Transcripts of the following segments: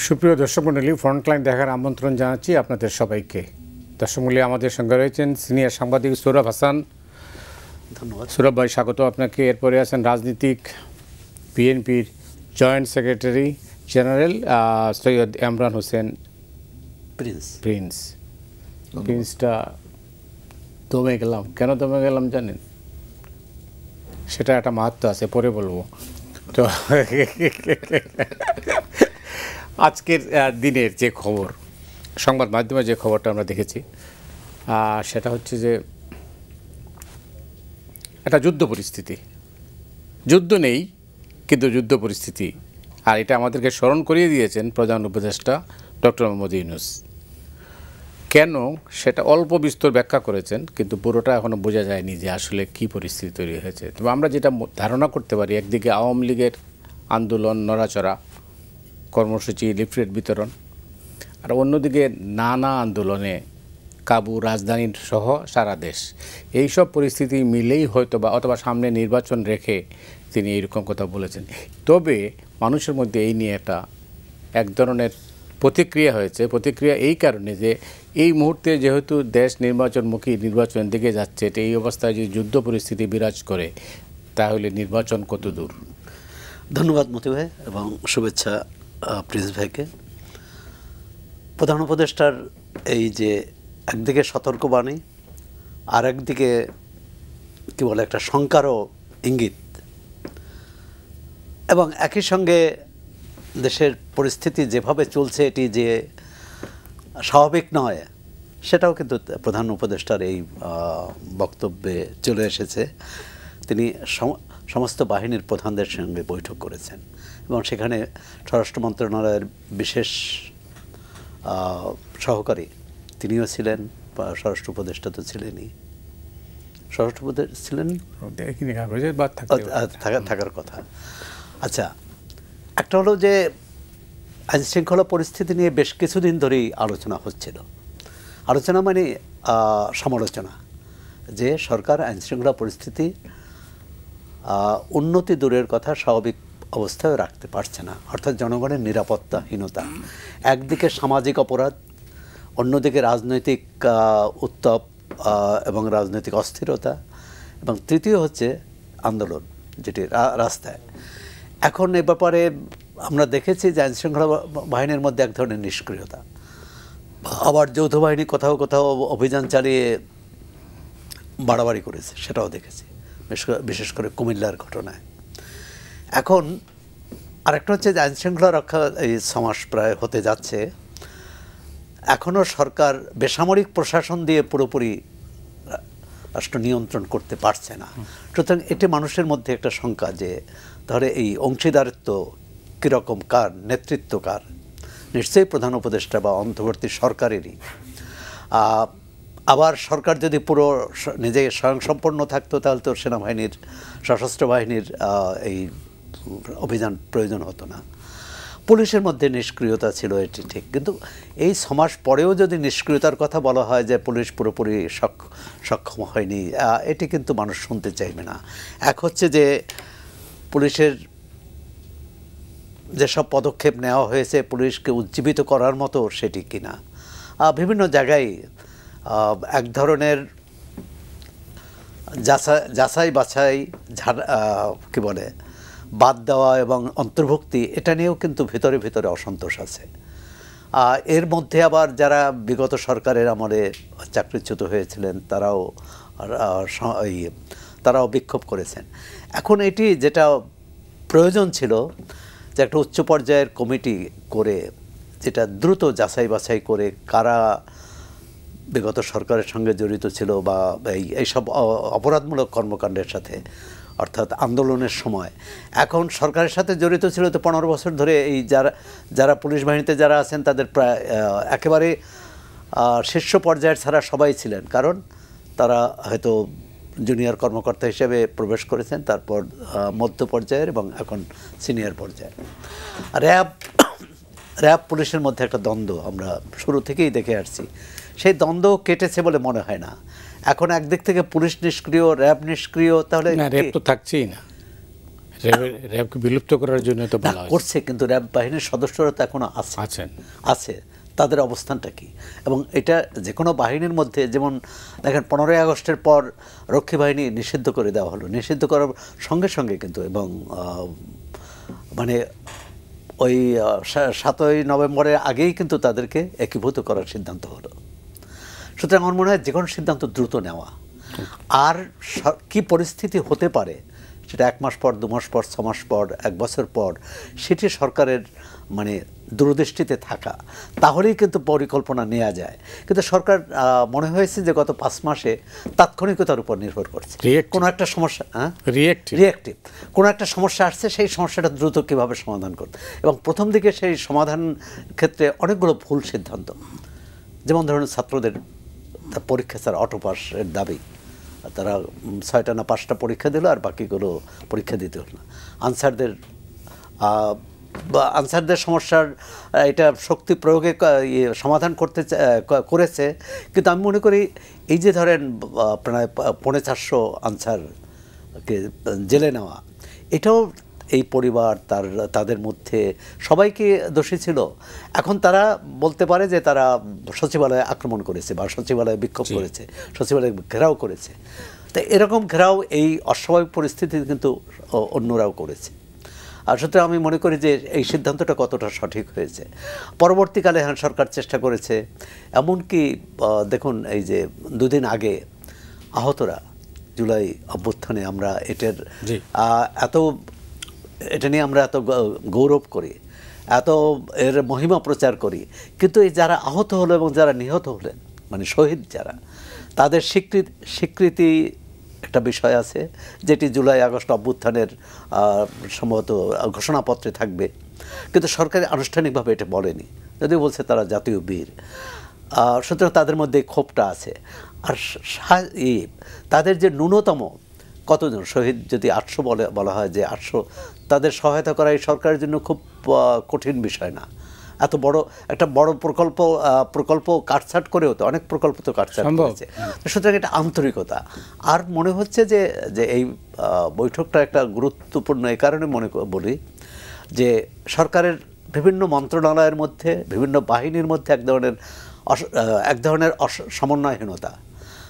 সুপ্রিয় দর্শক মণ্ডলী, ফ্রন্টলাইন দেখার আমন্ত্রণ জানাচ্ছি আপনাদের সবাইকে। দর্শক মণ্ডলী, আমাদের সঙ্গে রয়েছেন সিনিয়র সাংবাদিক সৌরভ হাসান। ধন্যবাদ সৌরভ ভাই, স্বাগত আপনাকে। এরপরে আছেন রাজনীতিক বিএনপির joint secretary general Syed Imran Hossain প্রিন্সটা দমে গেলাম। কেন দমে গেলাম জানেন? সেটা একটা মাহাত্ম আছে, পরে বলবো। তো আজকের দিনের যে খবর, সংবাদ মাধ্যমে যে খবরটা আমরা দেখেছি, সেটা হচ্ছে যে একটা যুদ্ধ পরিস্থিতি। যুদ্ধ নেই, কিন্তু যুদ্ধ পরিস্থিতি। আর এটা আমাদেরকে স্মরণ করিয়ে দিয়েছেন প্রধান উপদেষ্টা ডক্টর মোহাম্মদ ইউনূস। কেন সেটা অল্প বিস্তর ব্যাখ্যা করেছেন, কিন্তু পুরোটা এখনও বোঝা যায়নি যে আসলে কী পরিস্থিতি তৈরি হয়েছে। তবে আমরা যেটা ধারণা করতে পারি, একদিকে আওয়ামী লীগের আন্দোলন, নড়াচড়া, কর্মসূচি, লিফলেট বিতরণ, আর অন্যদিকে নানা আন্দোলনে কাবু, রাজধানীর সহ সারা দেশ। এইসব পরিস্থিতি মিলেই হয়তো বা অথবা সামনে নির্বাচন রেখে তিনি এইরকম কথা বলেছেন। তবে মানুষের মধ্যে এই নিয়ে এক ধরনের প্রতিক্রিয়া হয়েছে। প্রতিক্রিয়া এই কারণে যে এই মুহূর্তে যেহেতু দেশ নির্বাচনমুখী, নির্বাচনের দিকে যাচ্ছে, এই অবস্থায় যদি যুদ্ধ পরিস্থিতি বিরাজ করে, তাহলে নির্বাচন কত দূর? ধন্যবাদ মতি ভাই, এবং শুভেচ্ছা প্রিন্স ভাইকে। প্রধান উপদেষ্টার এই যে একদিকে সতর্কবাণী, আর একদিকে কি বলে একটা শঙ্কারও ইঙ্গিত, এবং একই সঙ্গে দেশের পরিস্থিতি যেভাবে চলছে এটি যে স্বাভাবিক নয়, সেটাও কিন্তু প্রধান উপদেষ্টার এই বক্তব্যে চলে এসেছে। তিনি সমস্ত বাহিনীর প্রধানদের সঙ্গে বৈঠক করেছেন, এবং সেখানে স্বরাষ্ট্র মন্ত্রণালয়ের বিশেষ সহকারী তিনিও ছিলেন, স্বরাষ্ট্র উপদেষ্টা তো ছিলেনই, স্বরাষ্ট্র উপদেষ্টা ছিলেন, থাকার কথা। আচ্ছা, একটা হলো যে আইনশৃঙ্খলা পরিস্থিতি নিয়ে বেশ কিছুদিন ধরেই আলোচনা হচ্ছিল। আলোচনা মানে সমালোচনা, যে সরকার আইনশৃঙ্খলা পরিস্থিতি উন্নতি দূরের কথা স্বাভাবিক অবস্থায় রাখতে পারছে না, অর্থাৎ জনগণের নিরাপত্তাহীনতা। একদিকে সামাজিক অপরাধ, অন্যদিকে রাজনৈতিক উত্তাপ এবং রাজনৈতিক অস্থিরতা, এবং তৃতীয় হচ্ছে আন্দোলন, যেটি রাস্তায়। এখন এ ব্যাপারে আমরা দেখেছি যে আইনশৃঙ্খলা বাহিনীর মধ্যে এক ধরনের নিষ্ক্রিয়তা, আবার যৌথ বাহিনী কোথাও কোথাও অভিযান চালিয়ে বাড়াবাড়ি করেছে, সেটাও দেখেছি, বিশেষ করে কুমিল্লার ঘটনায়। এখন আরেকটা হচ্ছে যে আইনশৃঙ্খলা রক্ষা এই 6 মাস প্রায় হতে যাচ্ছে, এখনও সরকার বেসামরিক প্রশাসন দিয়ে পুরোপুরি রাষ্ট্র নিয়ন্ত্রণ করতে পারছে না। সুতরাং এটি মানুষের মধ্যে একটা শঙ্কা যে তাহলে এই অংশীদারিত্ব কীরকম, কার নেতৃত্ব, কার? নিশ্চয়ই প্রধান উপদেষ্টা বা অন্তর্বর্তী সরকারেরই। আবার সরকার যদি পুরো নিজে স্বয়ংসম্পন্ন থাকতো, তাহলে তো সেনাবাহিনীর, সশস্ত্র বাহিনীর এই অভিযান প্রয়োজন হতো না। পুলিশের মধ্যে নিষ্ক্রিয়তা ছিল, এটি ঠিক, কিন্তু এই 6 মাস পরেও যদি নিষ্ক্রিয়তার কথা বলা হয় যে পুলিশ পুরোপুরি সক্ষম হয়নি, এটি কিন্তু মানুষ শুনতে চাইবে না। এক হচ্ছে যে পুলিশের যেসব পদক্ষেপ নেওয়া হয়েছে পুলিশকে উজ্জীবিত করার মতো সেটি কিনা। বিভিন্ন জায়গায় এক ধরনের যাচাই বাছাই, কি বলে, বাদ দেওয়া এবং অন্তর্ভুক্তি, এটা নিয়েও কিন্তু ভিতরে ভিতরে অসন্তোষ আছে। এর মধ্যে আবার যারা বিগত সরকারের আমলে চাকরিচ্যুত হয়েছিলেন, তারাও বিক্ষোভ করেছেন। এখন এটি যেটা প্রয়োজন ছিল যে একটা উচ্চ পর্যায়ের কমিটি করে, যেটা দ্রুত যাচাই বাছাই করে কারা বিগত সরকারের সঙ্গে জড়িত ছিল বা এইসব অপরাধমূলক কর্মকাণ্ডের সাথে, অর্থাৎ আন্দোলনের সময়। এখন সরকারের সাথে জড়িত ছিল তো 15 বছর ধরে এই যারা পুলিশ বাহিনীতে যারা আছেন, তাদের প্রায় একেবারে শীর্ষ পর্যায়ের ছাড়া সবাই ছিলেন, কারণ তারা হয়তো জুনিয়র কর্মকর্তা হিসেবে প্রবেশ করেছেন, তারপর মধ্য পর্যায়ের, এবং এখন সিনিয়র পর্যায়ে। র্যাব পুলিশের মধ্যে একটা দ্বন্দ্ব আমরা শুরু থেকেই দেখে আসছি, সেই দ্বন্দ্ব কেটেছে বলে মনে হয় না। এখন একদিক থেকে পুলিশ নিষ্ক্রিয়, র্যাব নিষ্ক্রিয়, তাহলে র্যাব তো থাকছেই না, র্যাবকে বিলুপ্ত করার জন্য তো বলা হয়েছে। করছে, কিন্তু র্যাব বাহিনীর সদস্যরা তো এখনো আছে, তাদের অবস্থানটা কি? এবং এটা যে কোনো বাহিনীর মধ্যে, যেমন দেখেন 15ই আগস্টের পর রক্ষী বাহিনী নিষিদ্ধ করে দেওয়া হলো, নিষিদ্ধ করার সঙ্গে সঙ্গে কিন্তু এবং মানে ওই 7ই নভেম্বরের আগেই কিন্তু তাদেরকে একীভূত করার সিদ্ধান্ত হলো। সুতরাং আমার মনে হয় যে কোনো সিদ্ধান্ত দ্রুত নেওয়া, আর কি পরিস্থিতি হতে পারে সেটা 1 মাস পর, 2 মাস পর, 6 মাস পর, 1 বছর পর, সেটি সরকারের মানে দূরদৃষ্টিতে থাকা, তাহলেই কিন্তু পরিকল্পনা নেওয়া যায়। কিন্তু সরকার মনে হয়েছে যে গত 5 মাসে তাৎক্ষণিকতার উপর নির্ভর করছে। কোনো একটা সমস্যা রিঅ্যাক্টিভ কোনো একটা সমস্যা আসছে, সেই সমস্যাটা দ্রুত কীভাবে সমাধান করতে, এবং প্রথম দিকে সেই সমাধান ক্ষেত্রে অনেকগুলো ভুল সিদ্ধান্ত, যেমন ধরুন ছাত্রদের পরীক্ষা স্যার অটোপাসের দাবি, তারা 6টা না 5টা পরীক্ষা দিল, আর বাকিগুলো পরীক্ষা দিতে হলো না। আনসারদের সমস্যার এটা শক্তি প্রয়োগে সমাধান করেছে, কিন্তু আমি মনে করি এই যে ধরেন প্রায় 450 আনসারকে জেলে নেওয়া, এটাও এই পরিবার তাদের মধ্যে সবাইকে দোষী ছিল। এখন তারা বলতে পারে যে তারা সচিবালয়ে আক্রমণ করেছে বা সচিবালয়ে বিক্ষোভ করেছে, সচিবালয়ে ঘেরাও করেছে। তো এরকম ঘেরাও এই অস্বাভাবিক পরিস্থিতিতে কিন্তু অন্যরাও করেছে। আর সুতরাং আমি মনে করি যে এই সিদ্ধান্তটা কতটা সঠিক হয়েছে। পরবর্তীকালে হ্যাঁ সরকার চেষ্টা করেছে, এমনকি দেখুন এই যে 2 দিন আগে আহতরা জুলাই অভ্যুত্থানে আমরা এটা নিয়ে আমরা এত গৌরব করি, এত এর মহিমা প্রচার করি, কিন্তু এই যারা আহত হলো এবং যারা নিহত হলেন, মানে শহীদ যারা, তাদের স্বীকৃতি একটা বিষয় আছে, যেটি জুলাই আগস্ট অভ্যুত্থানের সম্ভবত ঘোষণাপত্রে থাকবে, কিন্তু সরকারি আনুষ্ঠানিকভাবে এটা বলেনি, যদিও বলছে তারা জাতীয় বীর। সুতরাং তাদের মধ্যে ক্ষোভটা আছে। আর তাদের যে ন্যূনতম কতজন শহীদ, যদি 800 বলা হয় যে 800, তাদের সহায়তা করা এই সরকারের জন্য খুব কঠিন বিষয় না। এত একটা বড় প্রকল্প কাটছাট করেও তো অনেক প্রকল্প তো কাটছাট করেছে। সুতরাং এটা আন্তরিকতা। আর মনে হচ্ছে যে এই বৈঠকটা একটা গুরুত্বপূর্ণ এই কারণে বলি যে সরকারের বিভিন্ন মন্ত্রণালয়ের মধ্যে, বিভিন্ন বাহিনীর মধ্যে এক ধরনের সমন্বয়হীনতা।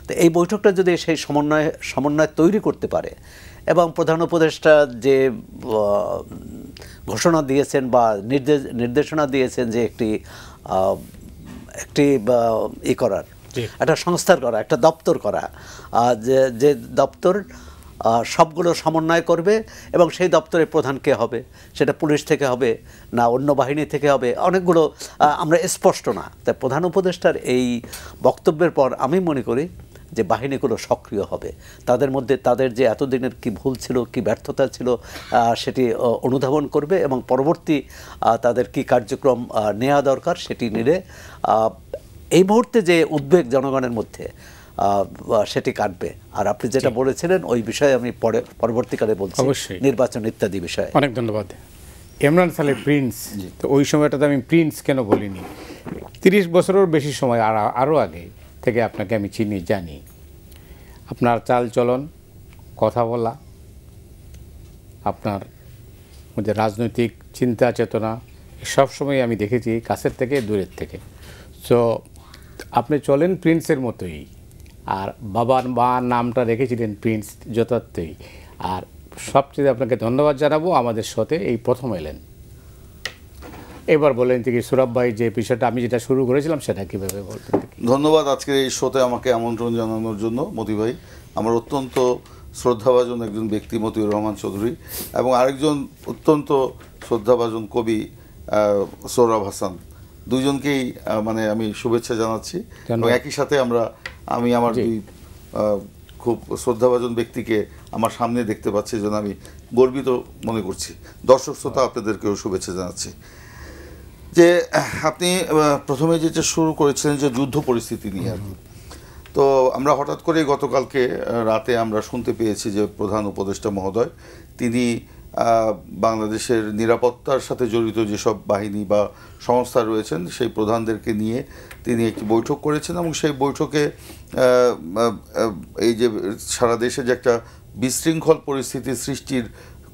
তো এই বৈঠকটা যদি সেই সমন্বয় তৈরি করতে পারে, এবং প্রধান উপদেষ্টা যে ঘোষণা দিয়েছেন বা নির্দেশনা দিয়েছেন যে একটি করার, একটা সংস্থার করা, একটা দপ্তর করা, যে দপ্তর সবগুলো সমন্বয় করবে, এবং সেই দপ্তরের প্রধান কে হবে, সেটা পুলিশ থেকে হবে না অন্য বাহিনী থেকে হবে, অনেকগুলো আমরা স্পষ্ট না। তাই প্রধান উপদেষ্টার এই বক্তব্যের পর আমি মনে করি যে বাহিনীগুলো সক্রিয় হবে, তাদের মধ্যে তাদের যে এতদিনের কি ভুল ছিল, কি ব্যর্থতা ছিল, সেটি অনুধাবন করবে, এবং পরবর্তী তাদের কি কার্যক্রম নেওয়া দরকার সেটি নিলে এই মুহূর্তে যে উদ্বেগ জনগণের মধ্যে সেটি কাটবে। আর আপনি যেটা বলেছিলেন ওই বিষয়ে আমি পরবর্তীকালে বলছি, নির্বাচন ইত্যাদি বিষয়ে। অনেক ধন্যবাদ। ইমরান সালেহ প্রিন্স, তো ওই সময়টাতে আমি প্রিন্স কেন বলিনি, 30 বছরের বেশি সময় আরও আগে থেকে আপনাকে আমি চিনি, জানি। আপনার চাল চলন, কথা বলা, আপনার মধ্যে রাজনৈতিক চিন্তা চেতনা সবসময় আমি দেখেছি কাছের থেকে দূরের থেকে। সো আপনি চলেন প্রিন্সের মতোই, আর বাবার নামটা রেখেছিলেন প্রিন্স যথার্থই। আর সবচেয়ে আপনাকে ধন্যবাদ জানাবো, আমাদের সাথে এই প্রথম এলেন। এবার বলেন থেকে সুরাব ভাই, যে বিষয়টা আমি যেটা শুরু করেছিলাম সেটা কীভাবে বলতেন? ধন্যবাদ আজকের এই শোতে আমাকে আমন্ত্রণ জানানোর জন্য মতি ভাই। আমার অত্যন্ত শ্রদ্ধাভাজন একজন ব্যক্তি মতিউর রহমান চৌধুরী, এবং আরেকজন অত্যন্ত শ্রদ্ধাভাজন কবি সোহরাব হাসান, দুইজনকেই মানে আমি শুভেচ্ছা জানাচ্ছি। এবং একই সাথে আমি আমার দুই খুব শ্রদ্ধাভাজন ব্যক্তিকে আমার সামনে দেখতে পাচ্ছি, যেন আমি গর্বিত মনে করছি। দর্শক শ্রোতা আপনাদেরকেও শুভেচ্ছা জানাচ্ছি। যে আপনি প্রথমে যেটা শুরু করেছিলেন যে যুদ্ধ পরিস্থিতি নিয়ে আর কি, তো আমরা হঠাৎ করে গতকালকে রাতে আমরা শুনতে পেয়েছি যে প্রধান উপদেষ্টা মহোদয় তিনি বাংলাদেশের নিরাপত্তার সাথে জড়িত যেসব বাহিনী বা সংস্থা রয়েছেন সেই প্রধানদেরকে নিয়ে তিনি একটি বৈঠক করেছেন, এবং সেই বৈঠকে এই যে সারা দেশে যে একটা বিশৃঙ্খল পরিস্থিতি সৃষ্টির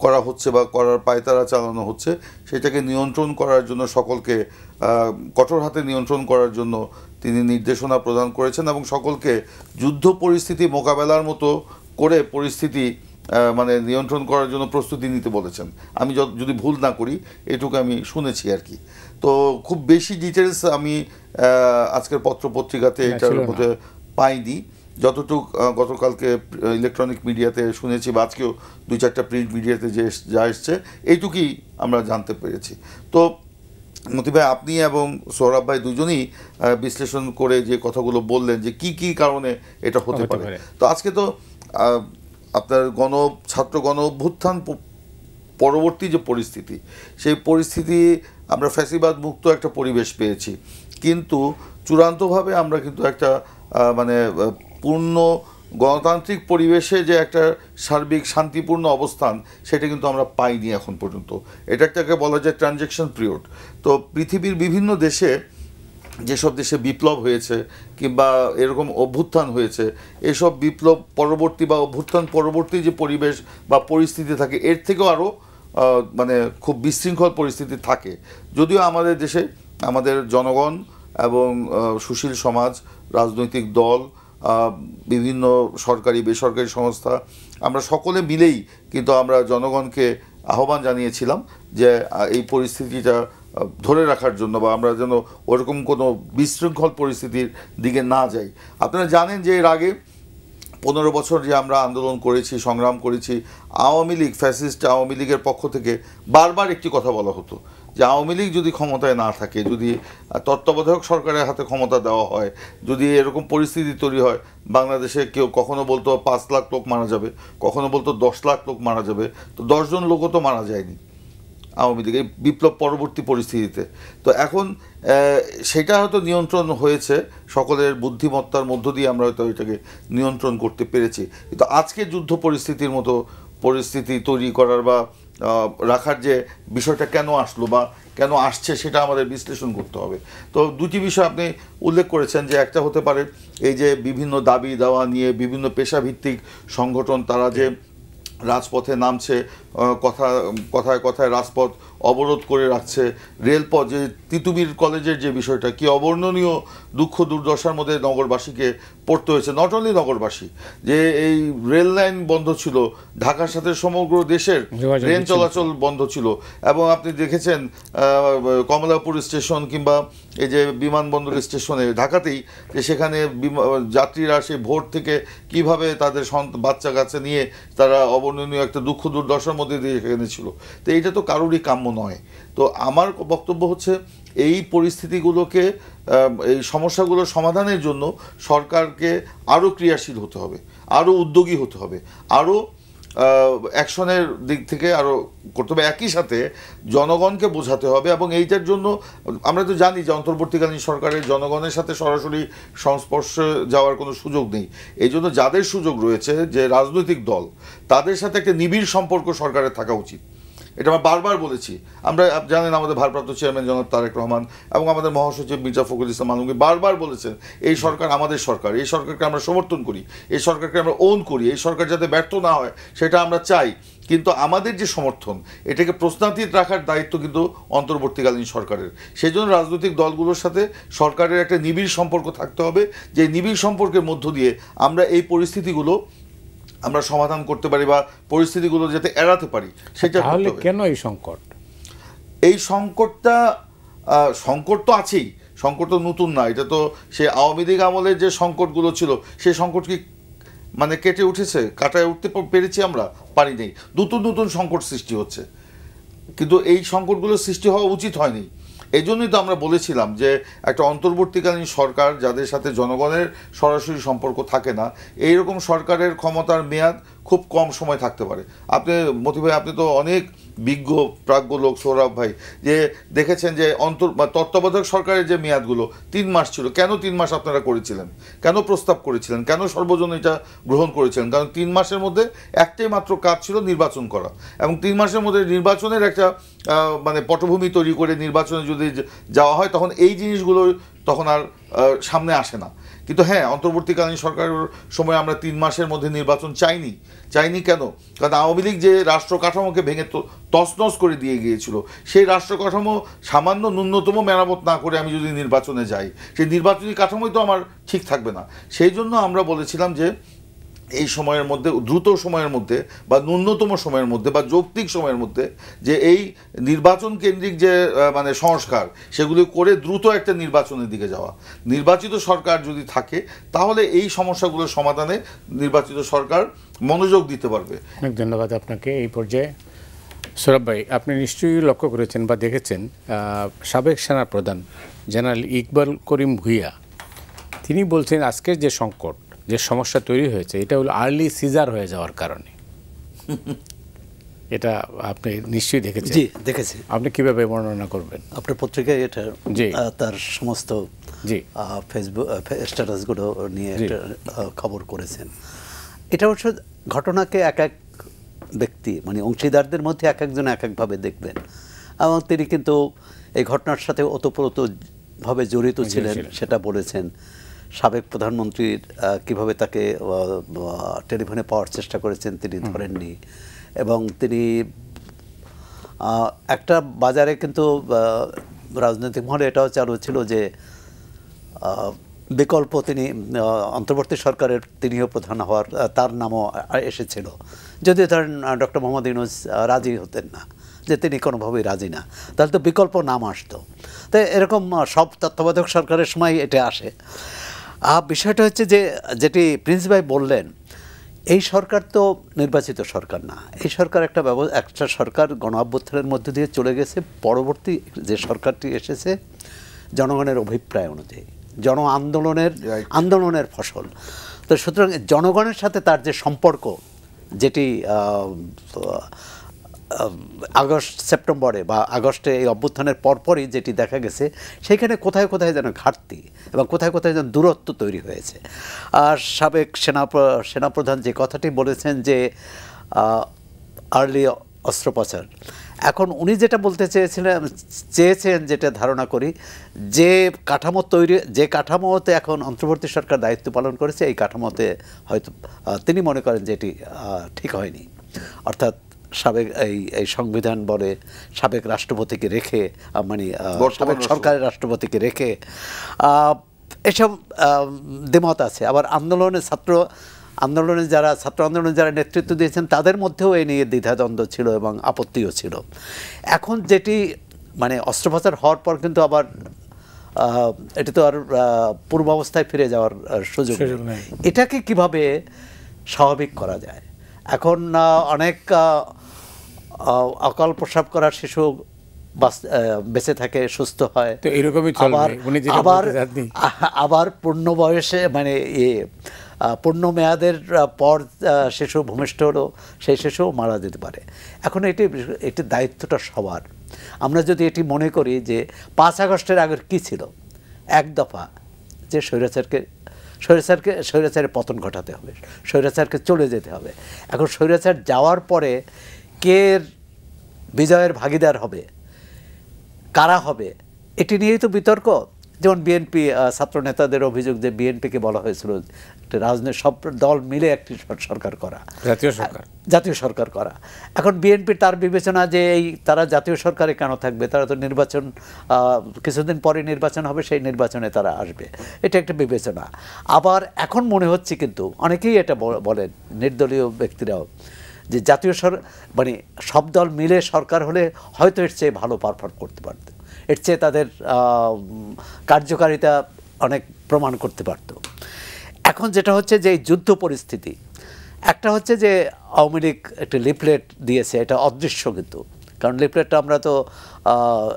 করা হচ্ছে বা করার পায়তারা চালানো হচ্ছে, সেটাকে নিয়ন্ত্রণ করার জন্য সকলকে কঠোর হাতে নিয়ন্ত্রণ করার জন্য তিনি নির্দেশনা প্রদান করেছেন এবং সকলকে যুদ্ধ পরিস্থিতি মোকাবেলার মতো করে পরিস্থিতি মানে নিয়ন্ত্রণ করার জন্য প্রস্তুতি নিতে বলেছেন। আমি যদি ভুল না করি এটুকু আমি শুনেছি আর কি। তো খুব বেশি ডিটেলস আমি আজকের পত্রপত্রিকাতে এটার মধ্যে পাইনি। যতটুকু গতকালকে ইলেকট্রনিক মিডিয়াতে শুনেছি বা আজকেও 2-4টা প্রিন্ট মিডিয়াতে যা এসছে এইটুকুই আমরা জানতে পেরেছি। তো মতি ভাই, আপনি এবং সৌরভ ভাই দুজনেই বিশ্লেষণ করে যে কথাগুলো বললেন যে কি কি কারণে এটা হতে পারে। তো আজকে তো আপনার ছাত্র গণ অভ্যুত্থান পরবর্তী যে পরিস্থিতি, সেই পরিস্থিতি আমরা ফ্যাসিবাদ মুক্ত একটা পরিবেশ পেয়েছি, কিন্তু চূড়ান্তভাবে আমরা কিন্তু একটা মানে পূর্ণ গণতান্ত্রিক পরিবেশে যে একটা সার্বিক শান্তিপূর্ণ অবস্থান সেটা কিন্তু আমরা পাইনি এখন পর্যন্ত। এটা একটাকে বলা যায় ট্রানজিশন পিরিয়ড। তো পৃথিবীর বিভিন্ন দেশে, যেসব দেশে বিপ্লব হয়েছে কিংবা এরকম অভ্যুত্থান হয়েছে, এসব বিপ্লব পরবর্তী বা অভ্যুত্থান পরবর্তী যে পরিবেশ বা পরিস্থিতি থাকে এর থেকেও আরও মানে খুব বিশৃঙ্খল পরিস্থিতি থাকে। যদিও আমাদের দেশে আমাদের জনগণ এবং সুশীল সমাজ, রাজনৈতিক দল, বিভিন্ন সরকারি বেসরকারি সংস্থা, আমরা সকলে মিলেই কিন্তু আমরা জনগণকে আহ্বান জানিয়েছিলাম যে এই পরিস্থিতিটা ধরে রাখার জন্য বা আমরা যেন ওরকম কোনো বিশৃঙ্খল পরিস্থিতির দিকে না যাই। আপনারা জানেন যে এর আগে 15 বছর যে আমরা আন্দোলন করেছি, সংগ্রাম করেছি, আওয়ামী লীগ, ফ্যাসিস্ট আওয়ামী লীগের পক্ষ থেকে বারবার একটি কথা বলা হতো যে আওয়ামী লীগ যদি ক্ষমতায় না থাকে, যদি তত্ত্বাবধায়ক সরকারের হাতে ক্ষমতা দেওয়া হয়, যদি এরকম পরিস্থিতি তৈরি হয়, বাংলাদেশে কেউ কখনো বলতো 5 লাখ লোক মারা যাবে, কখনো বলতো 10 লাখ লোক মারা যাবে, তো 10 জন লোকও তো মারা যায়নি আওয়ামী লীগ এই বিপ্লব পরবর্তী পরিস্থিতিতে। তো এখন সেটা হয়তো নিয়ন্ত্রণ হয়েছে, সকলের বুদ্ধিমত্তার মধ্য দিয়ে আমরা হয়তো এটাকে নিয়ন্ত্রণ করতে পেরেছি। কিন্তু আজকে যুদ্ধ পরিস্থিতির মতো পরিস্থিতি তৈরি করার বা রাখার যে বিষয়টা কেন আসলো বা কেন আসছে সেটা আমাদের বিশ্লেষণ করতে হবে। তো দুটি বিষয় আপনি উল্লেখ করেছেন, যে একটা হতে পারে এই যে বিভিন্ন দাবি দেওয়া নিয়ে বিভিন্ন পেশাভিত্তিক সংগঠন তারা যে রাজপথে নামছে, কথায় কথায় রাজপথ অবরোধ করে রাখছে, রেলপথ, যে তিতুমির কলেজের যে বিষয়টা, কি অবর্ণনীয় দুঃখ দুর্দশার মধ্যে নগরবাসীকে পড়তে হয়েছে, নট অনলি নগরবাসী, যে এই রেল লাইন বন্ধ ছিল, ঢাকার সাথে সমগ্র দেশের ট্রেন চলাচল বন্ধ ছিল। এবং আপনি দেখেছেন কমলাপুর স্টেশন কিংবা এই যে বিমানবন্দর স্টেশনে ঢাকাতেই, যে সেখানে যাত্রীরা সেই ভোর থেকে কিভাবে তাদের বাচ্চা কাচ্চা নিয়ে তারা অবর্ণনীয় একটা দুঃখ দুর্দশার মধ্যে দিয়ে সেখানে ছিল। তো এইটা তো কারোরই কাম্য নয়। তো আমার বক্তব্য হচ্ছে এই পরিস্থিতিগুলোকে, এই সমস্যাগুলোর সমাধানের জন্য সরকারকে আরও ক্রিয়াশীল হতে হবে, আরও উদ্যোগী হতে হবে, আরও অ্যাকশনের দিক থেকে আরও করতে হবে। একই সাথে জনগণকে বোঝাতে হবে, এবং এইটার জন্য আমরা তো জানি যে অন্তর্বর্তীকালীন সরকারের জনগণের সাথে সরাসরি সংস্পর্শে যাওয়ার কোনো সুযোগ নেই। এই জন্য যাদের সুযোগ রয়েছে, যে রাজনৈতিক দল, তাদের সাথে একটা নিবিড় সম্পর্ক সরকারের থাকা উচিত। এটা আমরা বারবার বলেছি। আমরা জানেন আমাদের ভারপ্রাপ্ত চেয়ারম্যান জনাব তারেক রহমান এবং আমাদের মহাসচিব মির্জা ফখরুল ইসলাম আলমগীর বারবার বলেছেন এই সরকার আমাদের সরকার, এই সরকারকে আমরা সমর্থন করি, এই সরকারকে আমরা ওন করি, এই সরকার যাতে ব্যর্থ না হয় সেটা আমরা চাই। কিন্তু আমাদের যে সমর্থন, এটাকে প্রশ্নাতীত রাখার দায়িত্ব কিন্তু অন্তর্বর্তীকালীন সরকারের। সেই জন্য রাজনৈতিক দলগুলোর সাথে সরকারের একটা নিবিড় সম্পর্ক থাকতে হবে, যে নিবিড় সম্পর্কের মধ্য দিয়ে আমরা এই পরিস্থিতিগুলো আমরা সমাধান করতে পারি বা পরিস্থিতিগুলো যাতে এড়াতে পারি সেটা। তাহলে কেন এই সংকট? এই সংকট তো আছেই, সংকট তো নতুন না, এটা তো সে আওয়ামী লীগ আমলের যে সংকটগুলো ছিল সেই সংকট কি মানে কেটে উঠেছে, কাটায় উঠতে পেরেছি আমরা? পারি নেই। নতুন নতুন সংকট সৃষ্টি হচ্ছে, কিন্তু এই সংকটগুলো সৃষ্টি হওয়া উচিত হয়নি। এই জন্যই তো আমরা বলেছিলাম যে একটা অন্তর্বর্তীকালীন সরকার যাদের সাথে জনগণের সরাসরি সম্পর্ক থাকে না, এইরকম সরকারের ক্ষমতার মেয়াদ খুব কম সময় থাকতে পারে। আপনি মতি ভাই, আপনি তো অনেক বিজ্ঞ প্রাজ্ঞ লোক, সৌরভ ভাই, যে দেখেছেন যে তত্ত্বাবধায়ক সরকারের যে মেয়াদগুলো 3 মাস ছিল। কেন 3 মাস আপনারা করেছিলেন? কেন প্রস্তাব করেছিলেন? কেন সর্বজন এটা গ্রহণ করেছিলেন? কারণ 3 মাসের মধ্যে একটাই মাত্র কাজ ছিল, নির্বাচন করা। এবং 3 মাসের মধ্যে নির্বাচনের একটা মানে পটভূমি তৈরি করে নির্বাচনে যদি যাওয়া হয়, তখন এই জিনিসগুলো তখন আর সামনে আসে না। কিন্তু হ্যাঁ, অন্তর্বর্তীকালীন সরকারের সময় আমরা 3 মাসের মধ্যে নির্বাচন চাইনি কেন? কারণ আওয়ামী লীগ যে রাষ্ট্র কাঠামোকে ভেঙে তছনছ করে দিয়ে গিয়েছিল, সেই রাষ্ট্র কাঠামো সামান্য ন্যূনতম মেরামত না করে আমি যদি নির্বাচনে যাই, সেই নির্বাচনী কাঠামোই তো আমার ঠিক থাকবে না। সেই জন্য আমরা বলেছিলাম যে এই সময়ের মধ্যে, দ্রুত সময়ের মধ্যে বা ন্যূনতম সময়ের মধ্যে বা যৌক্তিক সময়ের মধ্যে, যে এই নির্বাচন কেন্দ্রিক যে মানে সংস্কার, সেগুলি করে দ্রুত একটা নির্বাচনের দিকে যাওয়া। নির্বাচিত সরকার যদি থাকে তাহলে এই সমস্যাগুলোর সমাধানে নির্বাচিত সরকার মনোযোগ দিতে পারবে। অনেক ধন্যবাদ আপনাকে। এই পর্যায়ে সৌরভ ভাই, আপনি নিশ্চয়ই লক্ষ্য করেছেন বা দেখেছেন, সাবেক সেনা প্রধান জেনারেল ইকবাল করিম ভুঁইয়া তিনি বলছেন আজকের যে সংকট, যে সমস্যা তৈরি হয়েছে, এটা হলো আর্লি সিজার হয়ে যাওয়ার কারণে। এটা আপনি নিশ্চয়ই দেখেছেন। জি, দেখেছি। আপনি কিভাবে বর্ণনা করবেন? আপনার পত্রিকায় এটা জি তার সমস্ত জি ফেসবুক স্ট্যাটাসগুলো নিয়ে একটা খবর করেছেন। এটা অবশ্য ঘটনাকে এক এক ব্যক্তি, মানে অংশীদারদের মধ্যে এক একজন এক একভাবে দেখবেন, এবং তিনি কিন্তু এই ঘটনার সাথে ওতপ্রোতভাবে জড়িত ছিলেন সেটা বলেছেন। সাবেক প্রধানমন্ত্রীর কিভাবে তাকে টেলিফোনে পাওয়ার চেষ্টা করেছেন, তিনি ধরেননি, এবং তিনি একটা বাজারে কিন্তু রাজনৈতিক মহলে এটাও চালু ছিল যে বিকল্প তিনি অন্তর্বর্তী সরকারের তিনিও প্রধান হওয়ার তার নামও এসেছিল, যদিও ধরেন ডক্টর মোহাম্মদ ইউনূস রাজি হতেন না, যে তিনি কোনোভাবেই রাজি না, তাহলে তো বিকল্প নাম আসতো। তাই এরকম সব তত্ত্বাবধায়ক সরকারের সময় এটা আসে। বিষয়টা হচ্ছে যে যেটি প্রিন্স ভাই বললেন, এই সরকার তো নির্বাচিত সরকার না, এই সরকার একটা সরকার গণ অভ্যুত্থানের মধ্যে দিয়ে চলে গেছে। পরবর্তী যে সরকারটি এসেছে জনগণের অভিপ্রায় অনুযায়ী, আন্দোলনের ফসল। তো সুতরাং জনগণের সাথে তার যে সম্পর্ক, যেটি আগস্ট সেপ্টেম্বরে বা আগস্টে এই অভ্যুত্থানের পরপরই যেটি দেখা গেছে, সেইখানে কোথায় কোথায় যেন ঘাটতি এবং কোথায় কোথায় যেন দূরত্ব তৈরি হয়েছে। আর সাবেক সেনাপ্রধান যে কথাটি বলেছেন যে আর্লি অস্ত্রোপচার, এখন উনি যেটা বলতে চেয়েছেন যেটা ধারণা করি, যে কাঠামোতে এখন অন্তর্বর্তী সরকার দায়িত্ব পালন করেছে, এই কাঠামোতে হয়তো তিনি মনে করেন যে এটি ঠিক হয়নি। অর্থাৎ সাবেক এই সংবিধান বলে সাবেক রাষ্ট্রপতিকে রেখে, মানে সাবেক সরকারের রাষ্ট্রপতিকে রেখে এসব দ্বিমত আছে। আবার ছাত্র আন্দোলনে যারা নেতৃত্ব দিয়েছেন তাদের মধ্যেও এই নিয়ে দ্বিধাদ্বন্দ্ব ছিল এবং আপত্তিও ছিল। এখন যেটি মানে অস্ত্রোপচার হওয়ার পর কিন্তু আবার এটি তো আর পূর্বাবস্থায় ফিরে যাওয়ার সুযোগ নেই। এটাকে কিভাবে স্বাভাবিক করা যায়? এখন অনেক অকাল প্রসব করা শিশু বেঁচে থাকে, সুস্থ হয়, আবার পূর্ণ বয়সে মানে পূর্ণ মেয়াদের পর শিশু ভূমিষ্ঠ হলো, সেই শিশু মারা যেতে পারে। এখন এটি দায়িত্বটা সবার। আমরা যদি এটি মনে করি যে 5 আগস্টের আগের কী ছিল, এক দফা যে স্বৈরাচারের পতন ঘটাতে হবে, স্বৈরাচারকে চলে যেতে হবে। এখন স্বৈরাচার যাওয়ার পরে কে বিজয়ের ভাগিদার হবে, কারা হবে, এটি নিয়েই তো বিতর্ক। যেমন বিএনপি ছাত্র নেতাদের অভিযোগ যে বিএনপিকে বলা হয়েছিল রাজনৈতিক সব দল মিলে একটি সরকার করা, জাতীয় সরকার করা। এখন বিএনপি তার বিবেচনা যে তারা জাতীয় সরকারে কেন থাকবে, তারা তো নির্বাচন কিছুদিন পরে নির্বাচন হবে, সেই নির্বাচনে তারা আসবে, এটা একটা বিবেচনা। আবার এখন মনে হচ্ছে, কিন্তু অনেকেই এটা বলেন নির্দলীয় ব্যক্তিরাও, যে জাতীয় মানে সব দল মিলে সরকার হলে হয়তো এর চেয়ে ভালো পারফর্ম করতে পারত, এর চেয়ে তাদের কার্যকারিতা অনেক প্রমাণ করতে পারত। এখন যেটা হচ্ছে যে এই যুদ্ধ পরিস্থিতি, একটা হচ্ছে যে আওয়ামী লীগ একটা লিফলেট দিয়েছে, এটা অদৃশ্য কিন্তু, কারণ লিফলেটটা আমরা তো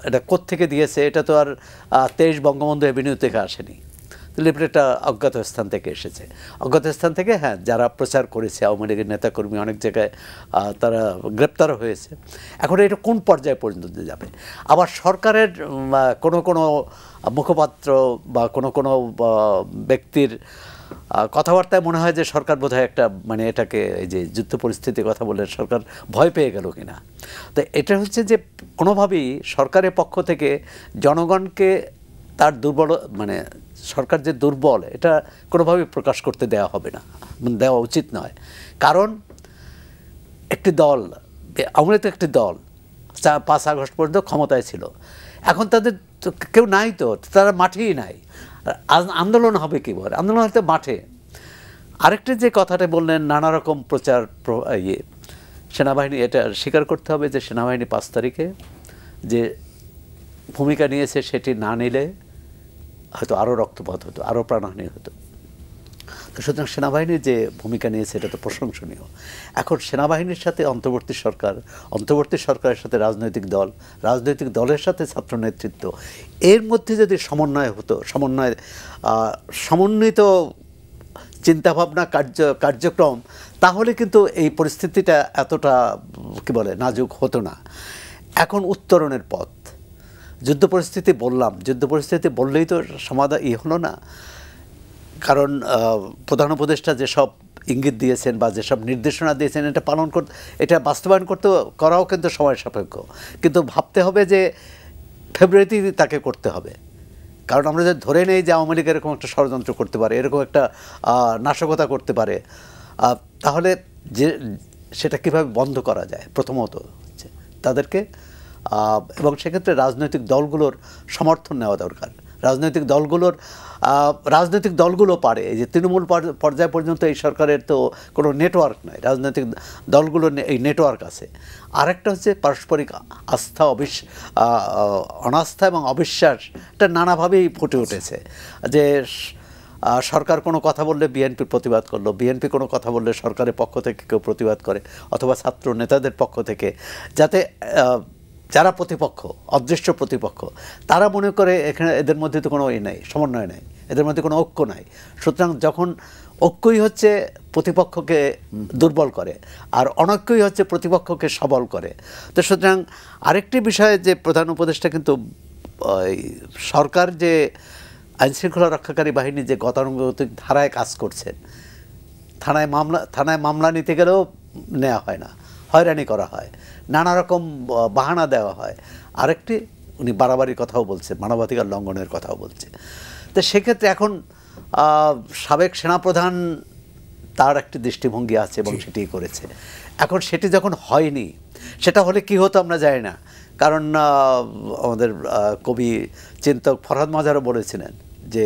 এটা কোত্থেকে দিয়েছে, এটা তো আর 23 বঙ্গবন্ধু এভিনিউ থেকে আসেনি, লিফলেটটা অজ্ঞাত স্থান থেকে এসেছে। অজ্ঞাত স্থান থেকে, হ্যাঁ, যারা প্রচার করেছে আওয়ামী লীগের নেতাকর্মী অনেক জায়গায় তারা গ্রেপ্তারও হয়েছে। এখন এটা কোন পর্যায়ে পর্যন্ত যাবে? আবার সরকারের কোনো মুখপাত্র বা কোনো ব্যক্তির কথাবার্তায় মনে হয় যে সরকার বোধহয় একটা মানে এটাকে এই যে যুদ্ধ পরিস্থিতির কথা বলে সরকার ভয় পেয়ে গেল কিনা। তো এটা হচ্ছে যে কোনোভাবেই সরকারের পক্ষ থেকে জনগণকে তার দুর্বল মানে সরকার যে দুর্বল এটা কোনোভাবেই প্রকাশ করতে দেওয়া হবে না, দেওয়া উচিত নয়। কারণ একটি দল, আওয়ামী লীগ একটি দল 5 আগস্ট পর্যন্ত ক্ষমতায় ছিল, এখন তাদের কেউ নাই, তো তারা মাঠেই নাই। আন্দোলন হবে কী বলে, আন্দোলন হয়তো মাঠে। আরেকটি যে কথাটা বললেন নানা রকম প্রচার সেনাবাহিনী, এটা স্বীকার করতে হবে যে সেনাবাহিনী 5 তারিখে যে ভূমিকা নিয়েছে সেটি না নিলে হয়তো আরও রক্তপাত হতো, আরও প্রাণহানি হতো। তো সুতরাং সেনাবাহিনীর যে ভূমিকা নিয়েছে এটা তো প্রশংসনীয়। এখন সেনাবাহিনীর সাথে অন্তর্বর্তী সরকার, অন্তর্বর্তী সরকারের সাথে রাজনৈতিক দল, রাজনৈতিক দলের সাথে ছাত্র নেতৃত্ব, এর মধ্যে যদি সমন্বয় হতো, সমন্বিত চিন্তাভাবনা কার্যক্রম, তাহলে কিন্তু এই পরিস্থিতিটা এতটা কী বলে নাজুক হতো না। এখন উত্তরণের পথ, যুদ্ধ পরিস্থিতি বললাম, যুদ্ধ পরিস্থিতি বললেই তো সমাধান হলো না। কারণ প্রধান উপদেষ্টা যেসব ইঙ্গিত দিয়েছেন বা যেসব নির্দেশনা দিয়েছেন এটা বাস্তবায়ন করাও কিন্তু সময় সাপেক্ষ। কিন্তু ভাবতে হবে যে ফেব্রুয়ারিতেই তাকে করতে হবে। কারণ আমরা যদি ধরে নেই যে আওয়ামী লীগ এরকম একটা ষড়যন্ত্র করতে পারে, এরকম একটা নাশকতা করতে পারে, তাহলে সেটা কীভাবে বন্ধ করা যায়, প্রথমত হচ্ছে তাদেরকে, এবং সেক্ষেত্রে রাজনৈতিক দলগুলোর সমর্থন নেওয়া দরকার। রাজনৈতিক দলগুলো পারে, এই যে তৃণমূল পর্যায় পর্যন্ত এই সরকারের তো কোনো নেটওয়ার্ক নাই, রাজনৈতিক দলগুলোর এই নেটওয়ার্ক আছে। আরেকটা হচ্ছে পারস্পরিক আস্থা, অনাস্থা এবং অবিশ্বাস, এটা নানাভাবেই ফুটে উঠেছে। যে সরকার কোনো কথা বললে বিএনপি প্রতিবাদ করলো, বিএনপি কোনো কথা বললে সরকারের পক্ষ থেকে কেউ প্রতিবাদ করে, অথবা ছাত্র নেতাদের পক্ষ থেকে, যাতে যারা প্রতিপক্ষ, অদৃশ্য প্রতিপক্ষ, তারা মনে করে এখানে এদের মধ্যে তো কোনো নেই, সমন্বয় নেই, এদের মধ্যে কোনো ঐক্য নাই। সুতরাং যখন ঐক্যই হচ্ছে প্রতিপক্ষকে দুর্বল করে, আর অনৈক্যই হচ্ছে প্রতিপক্ষকে সবল করে। তো সুতরাং আরেকটি বিষয়ে যে প্রধান উপদেষ্টা কিন্তু সরকার যে আইনশৃঙ্খলা রক্ষাকারী বাহিনী যে গতানুগতিক ধারায় কাজ করছেন, থানায় মামলা নিতে গেলেও নেওয়া হয় না, হয়রানি করা হয়, নানা রকম বাহানা দেওয়া হয়। আরেকটি উনি বাড়াবাড়ির কথাও বলছে, মানবাধিকার লঙ্ঘনের কথাও বলছে। তো সেক্ষেত্রে এখন সাবেক সেনাপ্রধান তার একটি দৃষ্টিভঙ্গি আছে এবং সেটিই করেছে। এখন সেটি যখন হয়নি, সেটা হলে কি হতো আমরা জানি না। কারণ আমাদের কবি চিন্তক ফরহাদ মাজারও বলেছিলেন যে